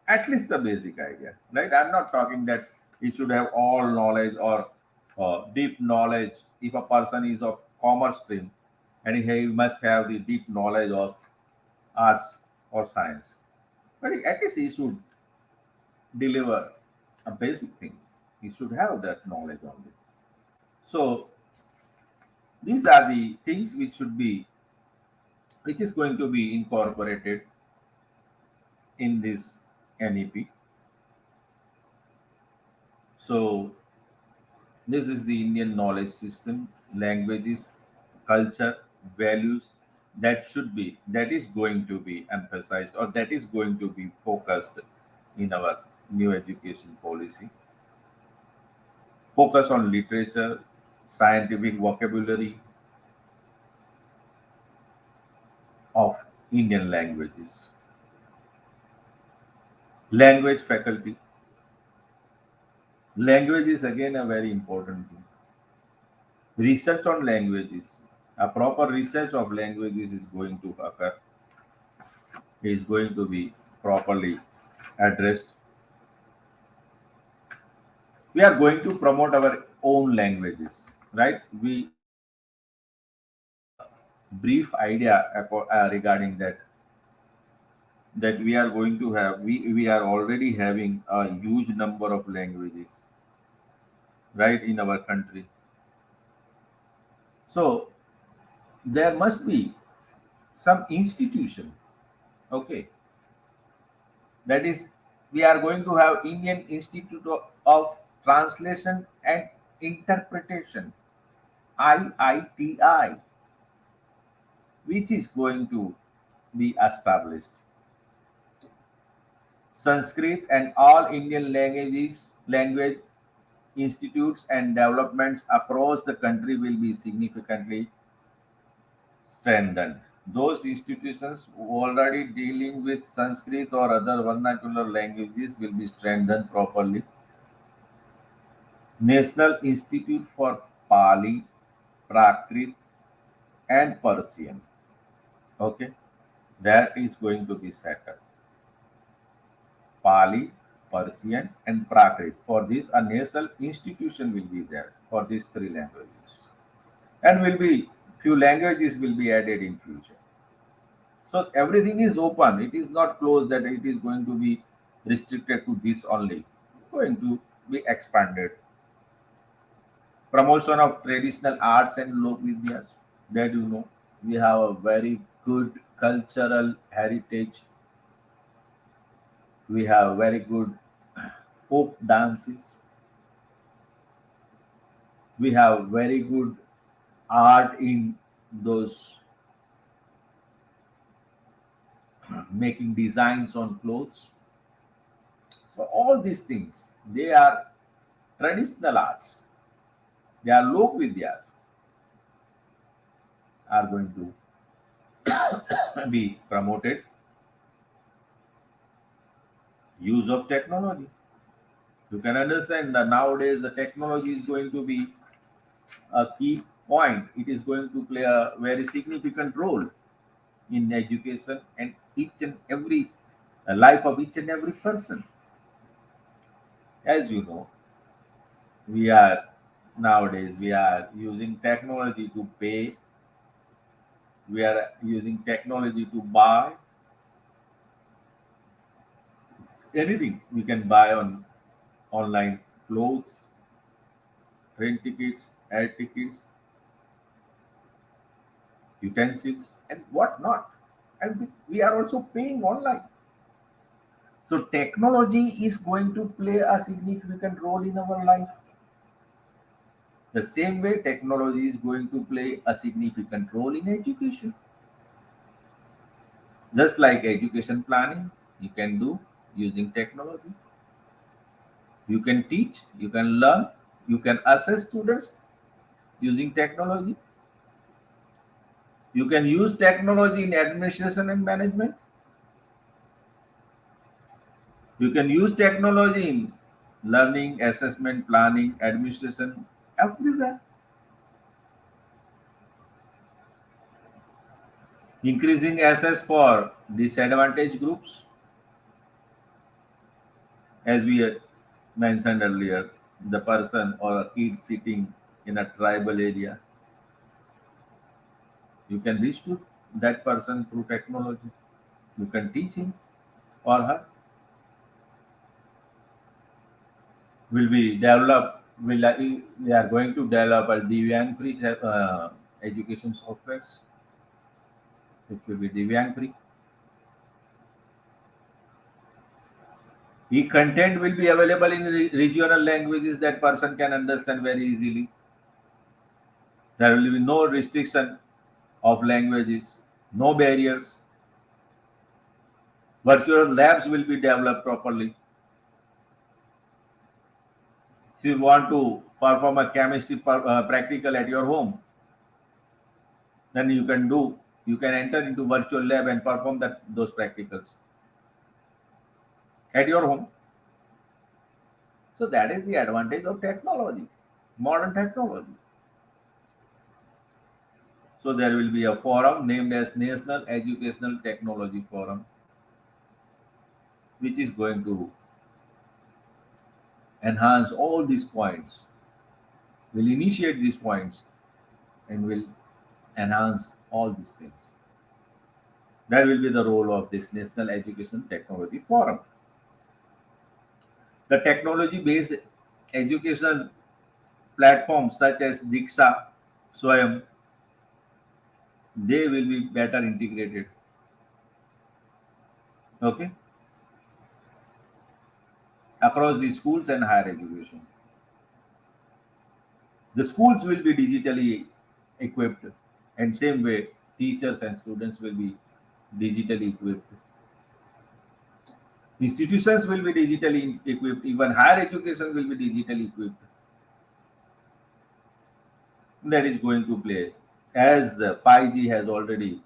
at least a basic idea, right? I'm not talking that he should have all knowledge or deep knowledge. If a person is of commerce stream, and he must have the deep knowledge of arts or science, but at least he should deliver a basic things. He should have that knowledge only. So these are the things which should be, which is going to be incorporated in this NEP. So this is the Indian knowledge system, languages, culture, values that should be, that is going to be emphasized or that is going to be focused in our new education policy. Focus on literature, scientific vocabulary of Indian languages. Language faculty. Language is again a very important thing. Research on languages. A proper research of languages is going to occur, is going to be properly addressed. We are going to promote our own languages, right? We brief idea regarding that, that we are going to have, we are already having a huge number of languages, right, in our country. So there must be some institution, okay, that is, we are going to have Indian Institute of Translation and Interpretation, IITI, which is going to be established. Sanskrit and all Indian language institutes and developments across the country will be significantly strengthened. Those institutions already dealing with Sanskrit or other vernacular languages will be strengthened properly. National Institute for Pali, Prakrit, and Persian. Okay, that is going to be set up. Pali, Persian, and Prakrit. For this, a national institution will be there for these three languages, and will be Few languages will be added in future. So everything is open. It is not closed that it is going to be restricted to this only. Going to be expanded. Promotion of traditional arts and lok vidyas. That you know, we have a very good cultural heritage. We have very good folk dances. We have very good art in those making designs on clothes. So all these things, they are traditional arts. They are lok vidyas are going to be promoted. Use of technology. You can understand that nowadays the technology is going to be a key point. It is going to play a very significant role in education and each and every life of each and every person. As you know, we are nowadays we are using technology to pay. We are using technology to buy anything. We can buy on online clothes, train tickets, air tickets, utensils, and whatnot. And we are also paying online. So technology is going to play a significant role in our life. The same way technology is going to play a significant role in education. Just like education planning, you can do using technology. You can teach, you can learn, you can assess students using technology. You can use technology in administration and management. You can use technology in learning, assessment, planning, administration, everywhere. Increasing access for disadvantaged groups, as we had mentioned earlier, the person or a kid sitting in a tribal area, you can reach to that person through technology. You can teach him or her. Will be developed. We are going to develop a Divyang free education softwares. It will be Divyang free. The content will be available in regional languages that person can understand very easily. There will be no restriction of languages, no barriers. Virtual labs will be developed properly. If you want to perform a chemistry practical at your home, then you can enter into virtual lab and perform those practicals at your home. So that is the advantage of technology, modern technology. So there will be a forum named as National Educational Technology Forum, which is going to enhance all these points, will initiate these points, and will enhance all these things. That will be the role of this National Education Technology Forum. The technology-based education platforms such as Diksha, Swayam, they will be better integrated. Okay, across the schools and higher education. The schools will be digitally equipped, and same way teachers and students will be digitally equipped. Institutions will be digitally equipped, even higher education will be digitally equipped. That is going to play as 5G has already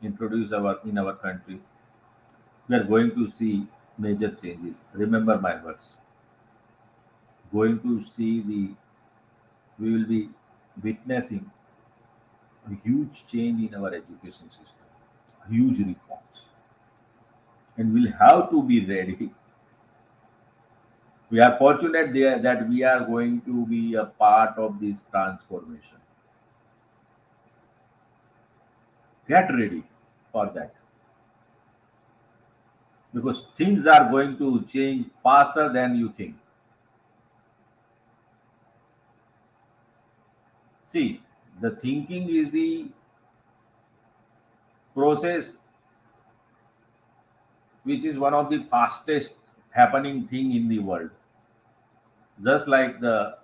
introduced in our country. We are going to see major changes. Remember my words. Going to see we will be witnessing a huge change in our education system, huge reforms, and we'll have to be ready. We are fortunate there that we are going to be a part of this transformation. Get ready for that because things are going to change faster than you think. See, the thinking is the process which is one of the fastest happening thing in the world. Just like the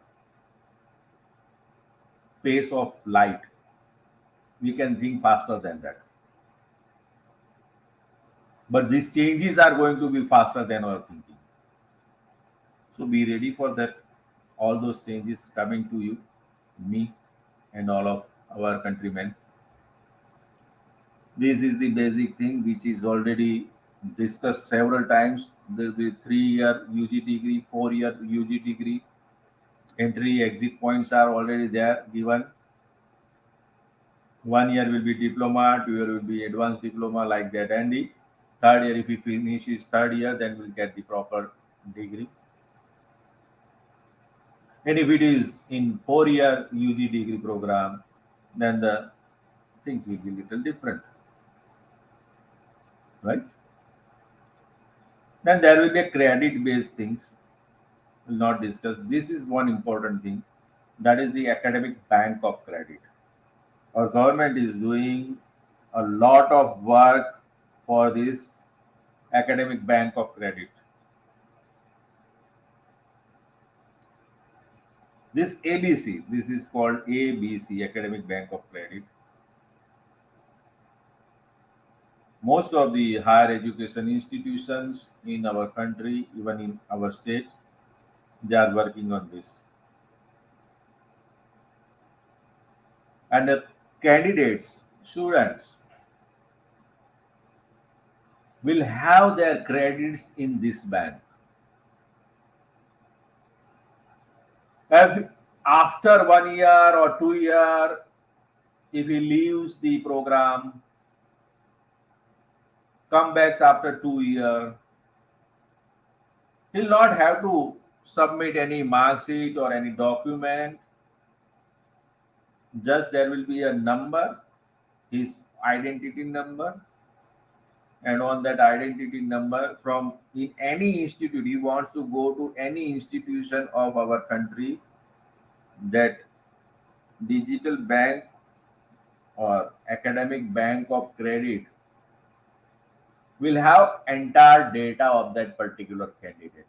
pace of light, we can think faster than that. But these changes are going to be faster than our thinking. So be ready for that. All those changes coming to you, me, and all of our countrymen. This is the basic thing which is already discussed several times. There will be 3-year UG degree, 4-year UG degree. Entry exit points are already there given. 1 year will be diploma, 2 year will be advanced diploma like that. And the third year, if he finishes third year, then we'll get the proper degree. And if it is in 4-year UG degree program, then the things will be little different, right? Then there will be a credit based things. We'll not discuss. This is one important thing. That is the academic bank of credit. Our government is doing a lot of work for this academic bank of credit. This ABC, this is called ABC, Academic Bank of Credit. Most of the higher education institutions in our country, even in our state, they are working on this. And the candidates, students, will have their credits in this bank. After 1 year or 2 year, if he leaves the program, come back after 2 year, he'll not have to submit any mark sheet or any document. Just there will be a number, his identity number, and on that identity number from in any institute, he wants to go to any institution of our country, that digital bank or academic bank of credit will have entire data of that particular candidate.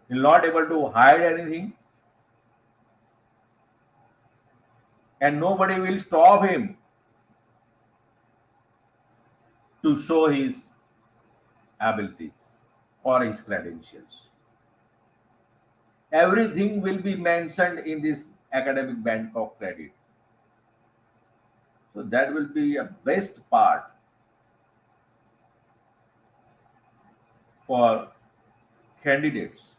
He'll not able to hide anything, and nobody will stop him to show his abilities or his credentials. Everything will be mentioned in this academic bank of credit. So that will be a best part for candidates,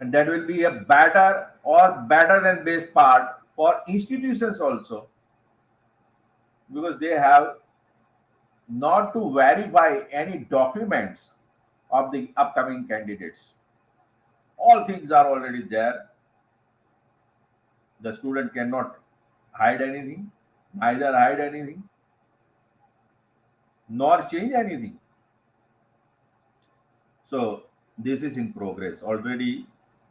and that will be a better than best part for institutions also, because they have not to verify any documents of the upcoming candidates. All things are already there. The student cannot hide anything, neither hide anything, nor change anything. So this is in progress. Already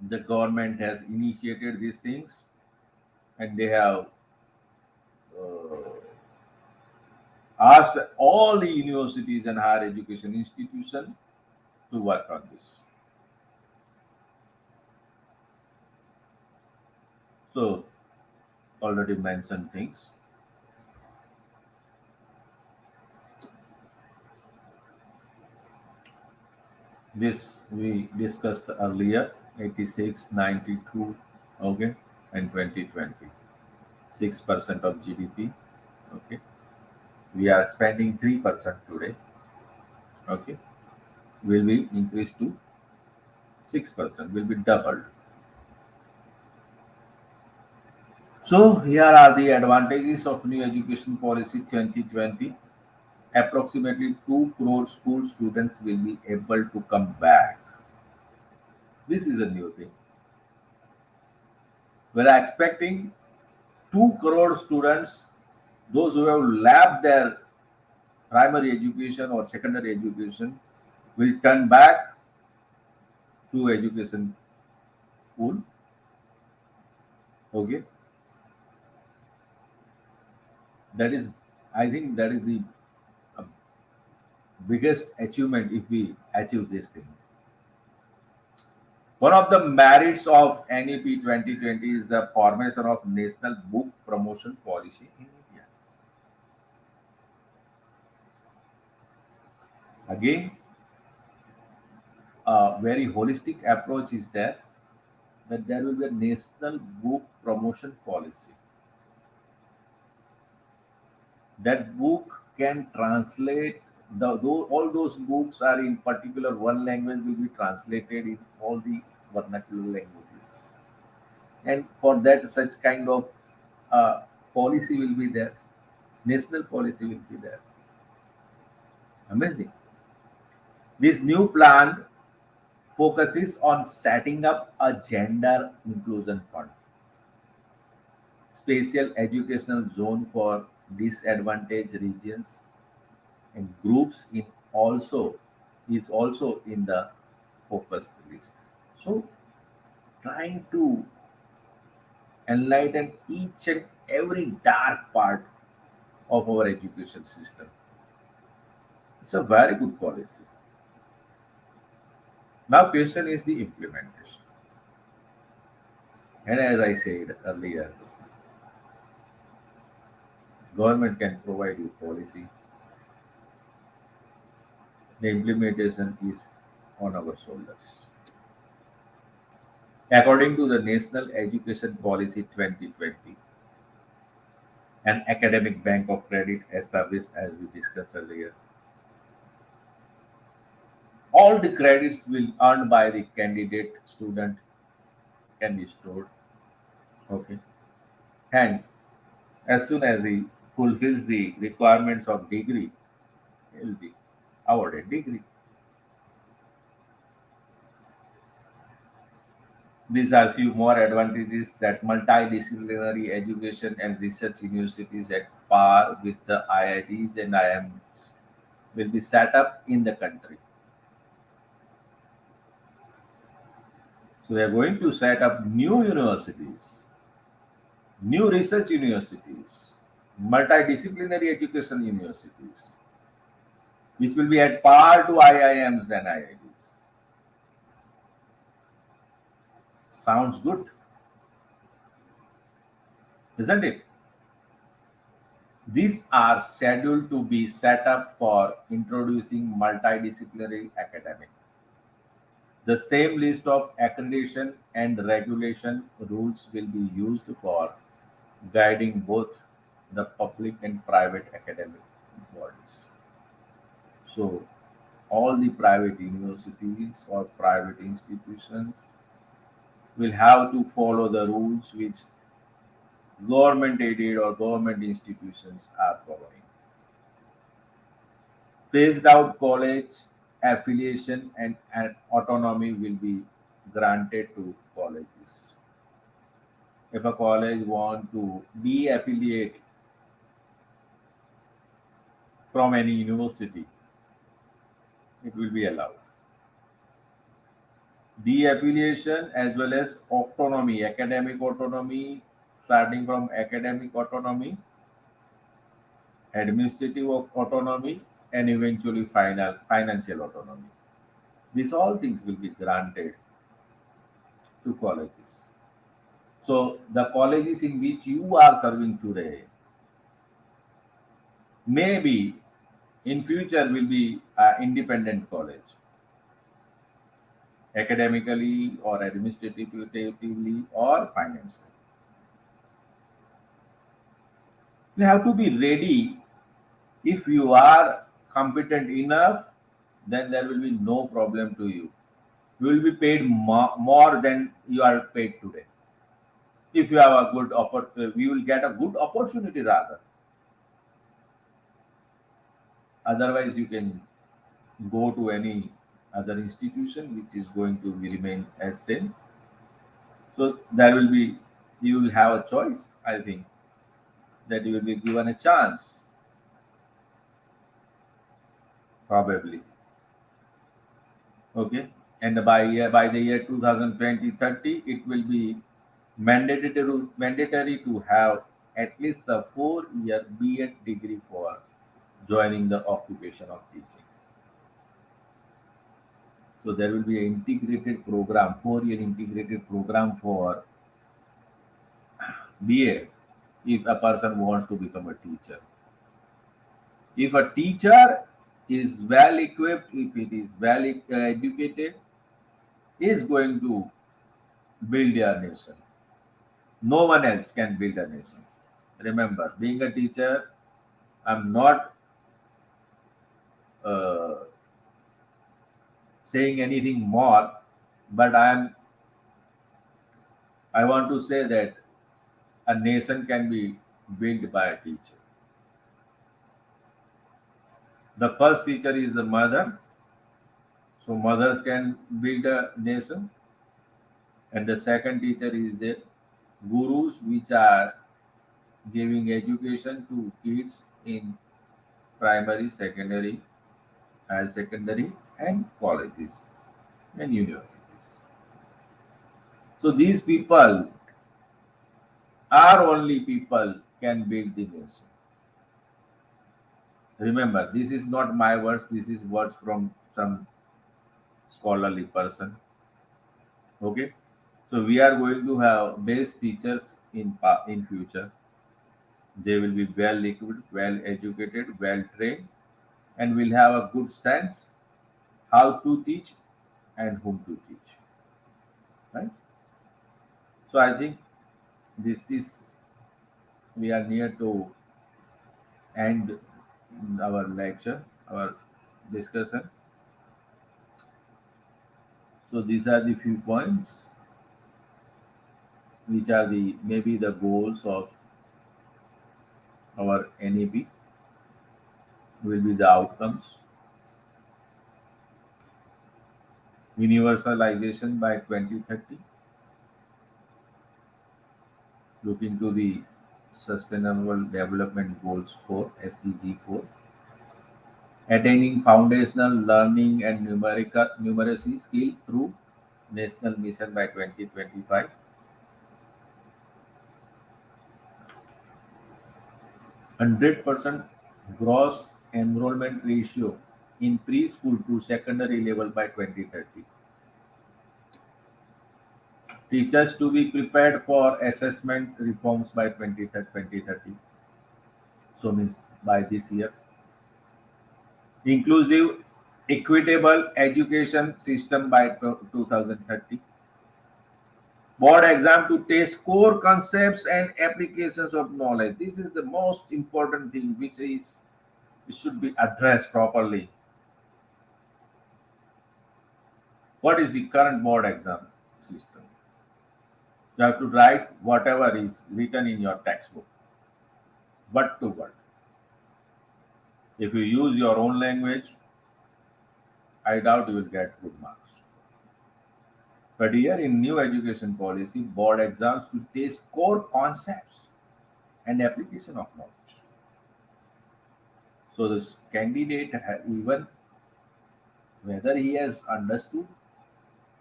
the government has initiated these things, and they have asked all the universities and higher education institutions to work on this. So already mentioned things. This we discussed earlier, 86, 92, okay, and 2020. 6% of GDP, okay. We are spending 3% today, okay. Will be increased to 6%, will be doubled. So here are the advantages of new education policy 2020. Approximately 2 crore school students will be able to come back. This is a new thing. We are expecting 2 crore students, those who have left their primary education or secondary education, will turn back to education pool. Okay, that is, I think that is the uh, biggest achievement if we achieve this thing. One of the merits of NEP 2020 is the formation of National Book Promotion Policy in India. Again, a very holistic approach is there, that there will be a National Book Promotion Policy. That book can translate all those books are in particular one language will be translated in all the vernacular languages, and for that such kind of uh, policy will be there, national policy will be there. Amazing. This new plan focuses on setting up a gender inclusion fund, special educational zone for disadvantaged regions and groups in also is also in the focused list. So trying to enlighten each and every dark part of our education system. It's a very good policy. Now question is the implementation. And as I said earlier, government can provide you policy. The implementation is on our shoulders. According to the National Education Policy 2020, an academic bank of credit established as we discussed earlier, all the credits will earned by the candidate student can be stored. Okay. And as soon as he fulfills the requirements of degree, he will be awarded degree. These are few more advantages that multidisciplinary education and research universities at par with the IITs and IIMs will be set up in the country. So we are going to set up new universities, new research universities, multidisciplinary education universities, which will be at par to IIMs and IITs. Sounds good, isn't it? These are scheduled to be set up for introducing multidisciplinary academic. The same list of accreditation and regulation rules will be used for guiding both the public and private academic bodies. So, all the private universities or private institutions will have to follow the rules which government aided or government institutions are following. Phased out college affiliation and autonomy will be granted to colleges. If a college want to de-affiliate from any university, it will be allowed. De-affiliation as well as autonomy, academic autonomy, starting from academic autonomy, administrative autonomy, and eventually financial autonomy. These all things will be granted to colleges. So the colleges in which you are serving today, maybe in future will be independent college, academically or administratively or financially. You have to be ready. If you are competent enough, then there will be no problem to you. You will be paid more than you are paid today. If you have a good opportunity, you will get a good opportunity rather. Otherwise, you can go to any other institution which is going to be remain as same. So there will be, you will have a choice, I think. that you will be given a chance, probably. Okay, and by the year 2020-30, it will be mandatory to have at least a 4-year B.Ed degree for joining the occupation of teaching. So there will be an integrated program, 4-year integrated program for B.Ed if a person wants to become a teacher. If a teacher is well equipped, if it is well educated, is going to build a nation. No one else can build a nation. Remember, being a teacher, I'm not uh, saying anything more, but I want to say that a nation can be built by a teacher. The first teacher is the mother, so mothers can build a nation, and the second teacher is the gurus, which are giving education to kids in primary, secondary, higher secondary, and colleges and universities. So these people are only people can build the nation. Remember, this is not my words. This is words from some scholarly person. Okay, so we are going to have best teachers in future. They will be well equipped, well educated, well trained, and will have a good sense how to teach and whom to teach. Right. So I think this is we are near to end our lecture, our discussion. So these are the few points which are the maybe the goals of our NEP will be the outcomes. Universalization by 2030, looking to the Sustainable Development Goals 4, SDG 4, attaining foundational learning and numeracy skill through National Mission by 2025, 100% gross enrollment ratio in preschool to secondary level by 2030. Teachers to be prepared for assessment reforms by 2030. So means by this year. Inclusive, equitable education system by 2030. Board exam to test core concepts and applications of knowledge. This is the most important thing which is it should be addressed properly. What is the current board exam system? You have to write whatever is written in your textbook, word to word. If you use your own language, I doubt you will get good marks. But here in new education policy, board exams to test core concepts and application of knowledge. So this candidate, even whether he has understood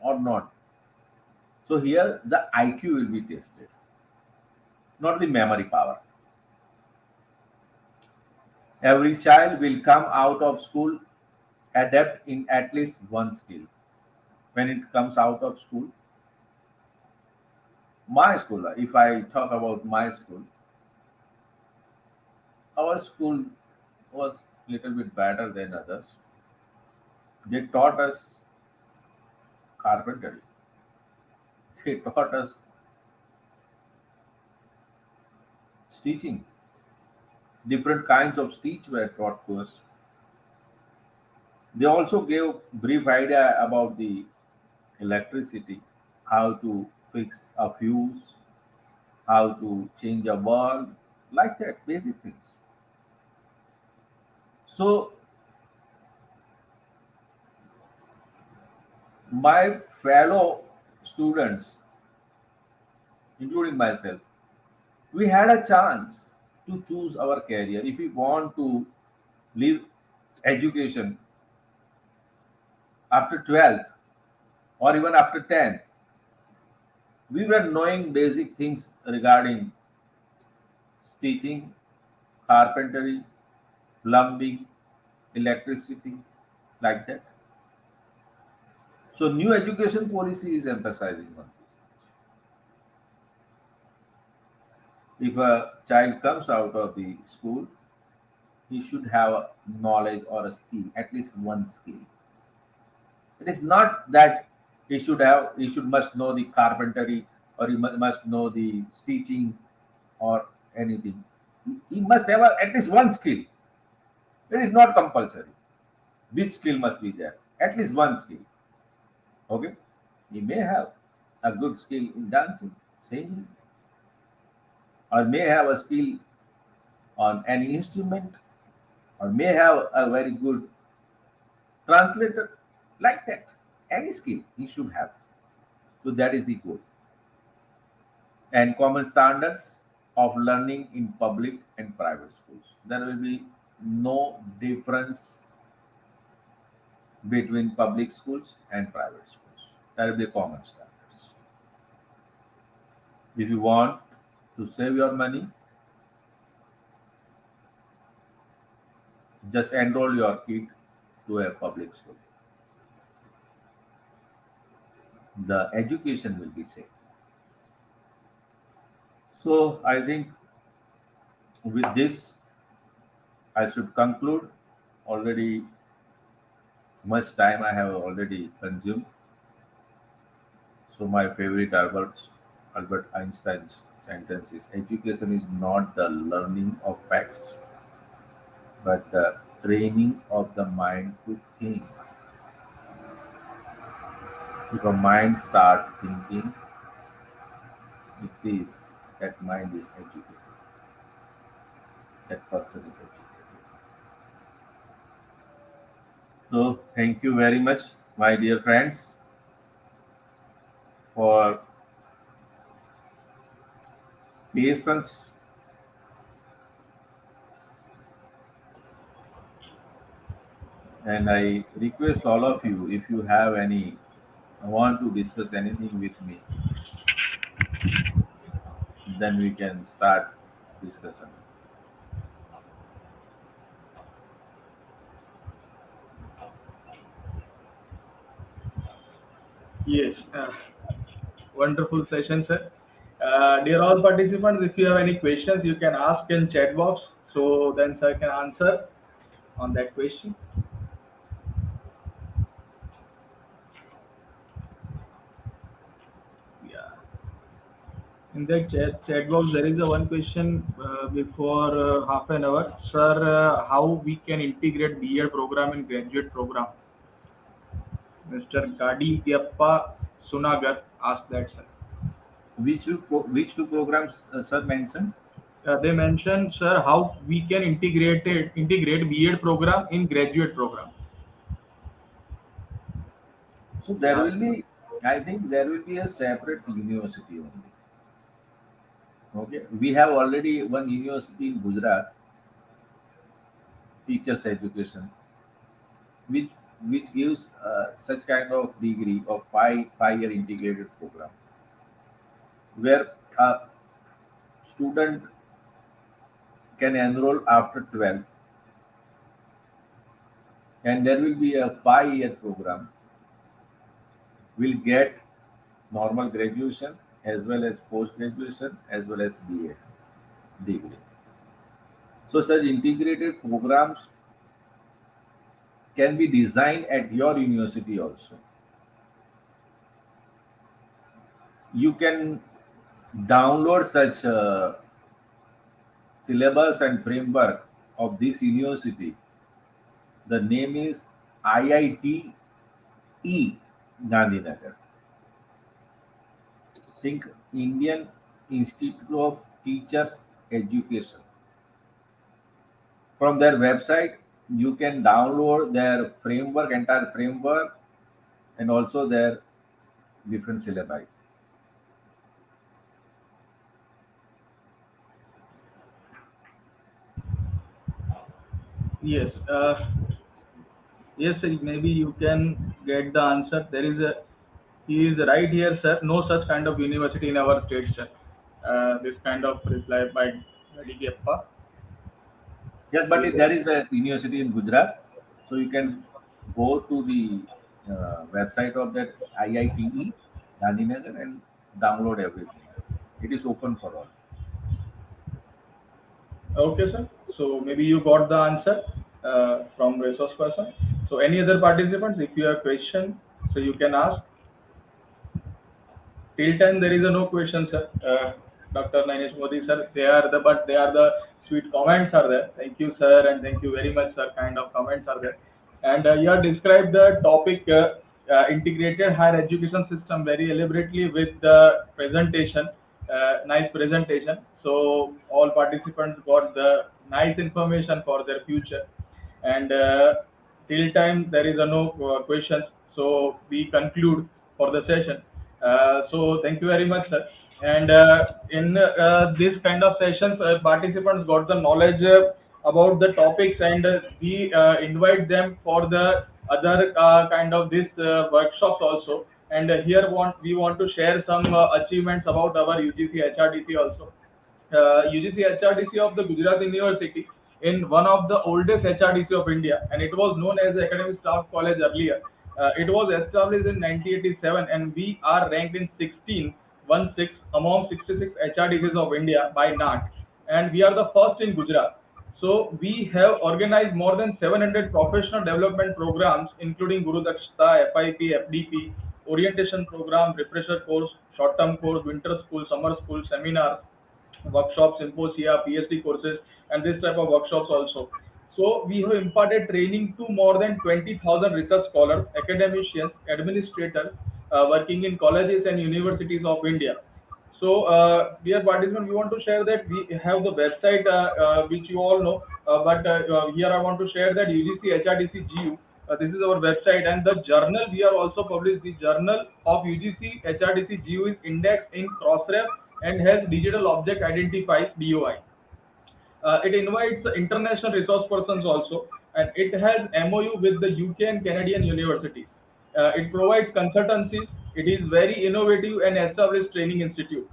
or not. So here the IQ will be tested, not the memory power. Every child will come out of school adept in at least one skill. When it comes out of school, my school, if I talk about my school, our school was little bit better than others. They taught us carpentry. They taught us stitching. Different kinds of stitch were taught to us. They also gave brief idea about the electricity, how to fix a fuse, how to change a bulb, like that, basic things. So my fellow students, including myself, we had a chance. to choose our career. If we want to leave education after 12th or even after 10th, we were knowing basic things regarding stitching, carpentry, plumbing, electricity, like that. So new education policy is emphasizing on these things. If a child comes out of the school, he should have a knowledge or a skill, at least one skill. It is not that he should must know the carpentry or must know the stitching or anything. He must have at least one skill. It is not compulsory. Which skill must be there? At least one skill. Okay. He may have a good skill in dancing, singing, or may have a skill on any instrument, or may have a very good translator, like that. Any skill he should have. So that is the goal. And common standards of learning in public and private schools. There will be no difference between public schools and private schools. There will be common standards. If you want to save your money, just enroll your kid to a public school. The education will be safe. So I think with this I should conclude. Already much time I have already consumed. So my favorite Albert Einstein's sentence is education is not the learning of facts, but the training of the mind to think. If a mind starts thinking, it is that mind is educated. That person is educated. So thank you very much, my dear friends, for patience. And I request all of you, if you have any, want to discuss anything with me, then we can start discussion. Yes. Wonderful session, sir. Dear all participants, if you have any questions, you can ask in chat box. So then sir can answer on that question. Yeah. In that chat box, there is a one question before half an hour. Sir, how we can integrate B.Ed program in graduate program? Mr. Gadi Diappa Sunagar asked that, sir. Which two programs sir mentioned? They mentioned, sir, how we can integrate B.Ed program in graduate program. So They there will asked. be, I think there will be a separate university only. Okay, we have already one university in Gujarat, teachers education, which gives such kind of degree of five-year integrated program, where a student can enroll after 12th, and there will be a 5-year program, will get normal graduation as well as post graduation as well as BA degree. So such integrated programs can be designed at your university also. You can download such syllabus and framework of this university. The name is IITE Gandhinagar. Think Indian Institute of Teachers Education. From their website, you can download their framework, entire framework, and also their different syllabi. Yes. Yes, sir, maybe you can get the answer. He is right here, sir. No such kind of university in our state, sir. This kind of reply by Gadiappa. Yes, but there is a university in Gujarat, so you can go to the website of that IITE Gandhinagar and download everything. It is open for all. Okay, sir. So maybe you got the answer from resource person. So any other participants, if you have question, so you can ask. Till time there is a no question, sir. Dr. Nainesh Modi, sir. They are the sweet comments are there. Thank you, sir, and thank you very much, sir. Kind of comments are there. And you have described the topic integrated higher education system very elaborately with the presentation. Nice presentation. So all participants got the nice information for their future. And till time there is a no questions, so we conclude for the session. So thank you very much, sir. And in this kind of sessions, participants got the knowledge about the topics, and we invite them for the other kind of this workshops also. And here we want to share some achievements about our UGC HRDC also. UGC HRDC of the Gujarat University in one of the oldest HRDC of India, and it was known as the Academic Staff College earlier. It was established in 1987, and we are ranked in 16 among 66 HRDCs of India by NAT, and we are the first in Gujarat. So we have organized more than 700 professional development programs, including Guru Dakshata, FIP, FDP, orientation program, refresher course, short-term course, winter school, summer school, seminars, workshops, symposia, PhD courses, and this type of workshops also. So we have imparted training to more than 20,000 research scholars, academicians, administrators working in colleges and universities of India. So, dear participants, we want to share that we have the website which you all know, but here I want to share that UGC HRDC GU. This is our website, and the journal we are also published. The journal of UGC HRDC GU is indexed in Crossref and has digital object identified DOI. It invites international resource persons also, and it has MOU with the UK and Canadian universities. It provides consultancies. It is very innovative and established training institute.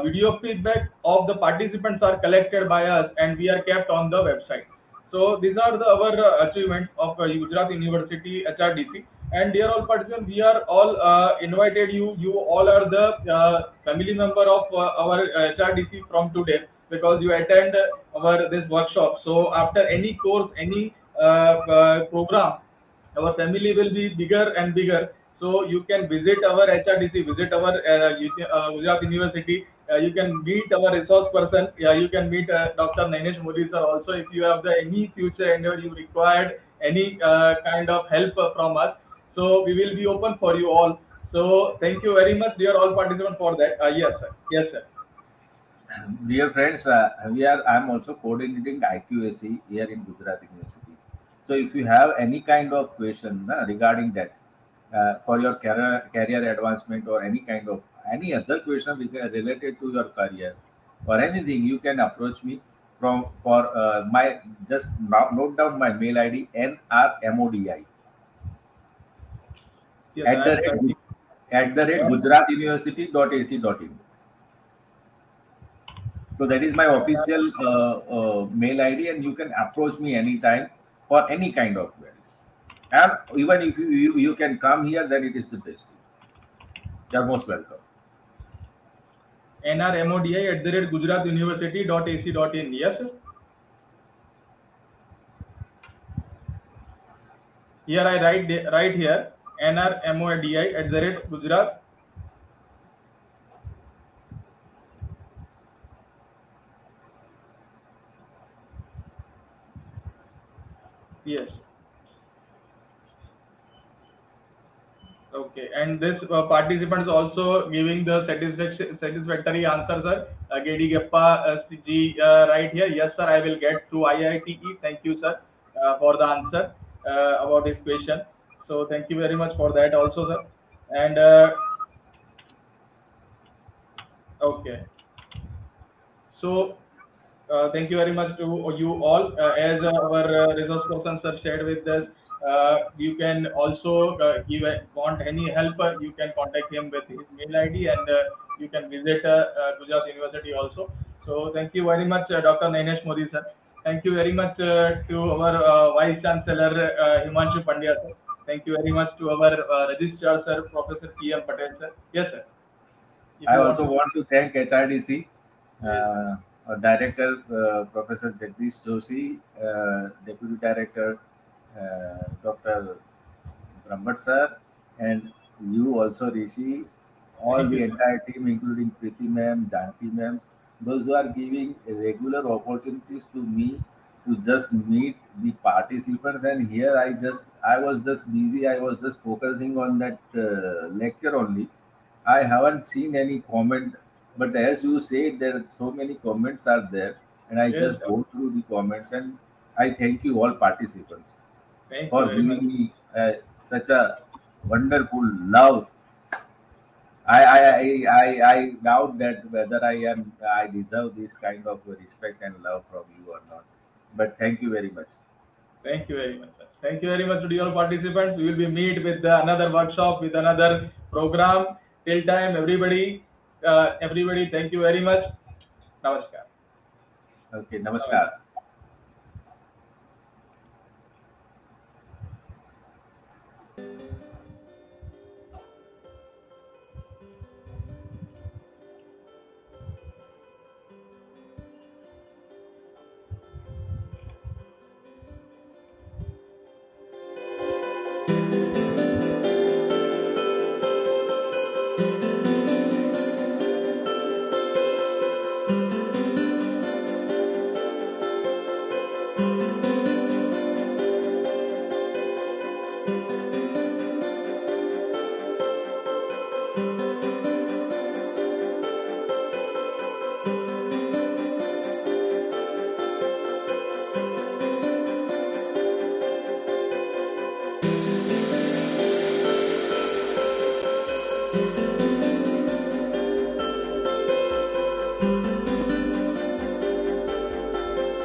Video feedback of the participants are collected by us, and we are kept on the website. So these are our achievements of Gujarat University HRDC. And dear all participants, we are all invited you. You all are the family member of our HRDC from today, because you attend our this workshop. So after any course, any program, our family will be bigger and bigger. So you can visit our HRDC, visit our Gujarat University. You can meet our resource person. You can meet Dr. Nainesh Modi sir also. If you have any future endeavor you required, any kind of help from us, so we will be open for you all. So thank you very much, dear all participants, for that. Yes, sir. Yes, sir. Dear friends, I am also coordinating IQAC here in Gujarat University. So if you have any kind of question regarding that, for your career advancement or any kind of any other question related to your career or anything, you can approach me from for my just note down my mail ID nrmodi Yes, at I the am rate writing. gujaratuniversity.ac.in. So that is my official mail ID, and you can approach me anytime for any kind of queries. And even if you can come here, then it is the best. You're most welcome. nrmodi@gujaratuniversity.ac.in. Yes, sir. Here I write here nrmodi@gujarat. Yes. Okay. And this participants also giving the satisfactory answer, sir. Gedi Gappa ji right here. Yes, sir. I will get through IITE. Thank you, sir, for the answer about this question. So thank you very much for that also, sir. And okay. So Thank you very much to you all. As our resource person sir shared with us, you can also want any help, you can contact him with his mail ID, and you can visit Gujarat University also. So thank you very much, Dr. Nainesh Modi sir. Thank you very much to our Vice Chancellor Himanshu Pandya sir. Thank you very much to our Registrar sir, Professor P.M. Patel sir. Yes sir. If I you want also to. want to thank HRDC, Yes. Director Professor Jagdish Joshi, Deputy Director Dr. Brahmat sir, and you also Rishi, all Thank the you sir. entire team, including Preeti ma'am, Janki ma'am, those who are giving regular opportunities to me to just meet the participants. And here I was just busy. I was just focusing on that lecture only. I haven't seen any comment, but as you said, there are so many comments are there, and I Yes, just doctor. go through the comments, and I thank you all participants Thank you for very much. giving me such a wonderful love. I doubt that whether I deserve this kind of respect and love from you or not. But thank you very much. Thank you very much, sir. Thank you very much to all participants. We will be meet with another workshop with another program. Till time, everybody, thank you very much. Namaskar. Okay, Namaskar. namaskar.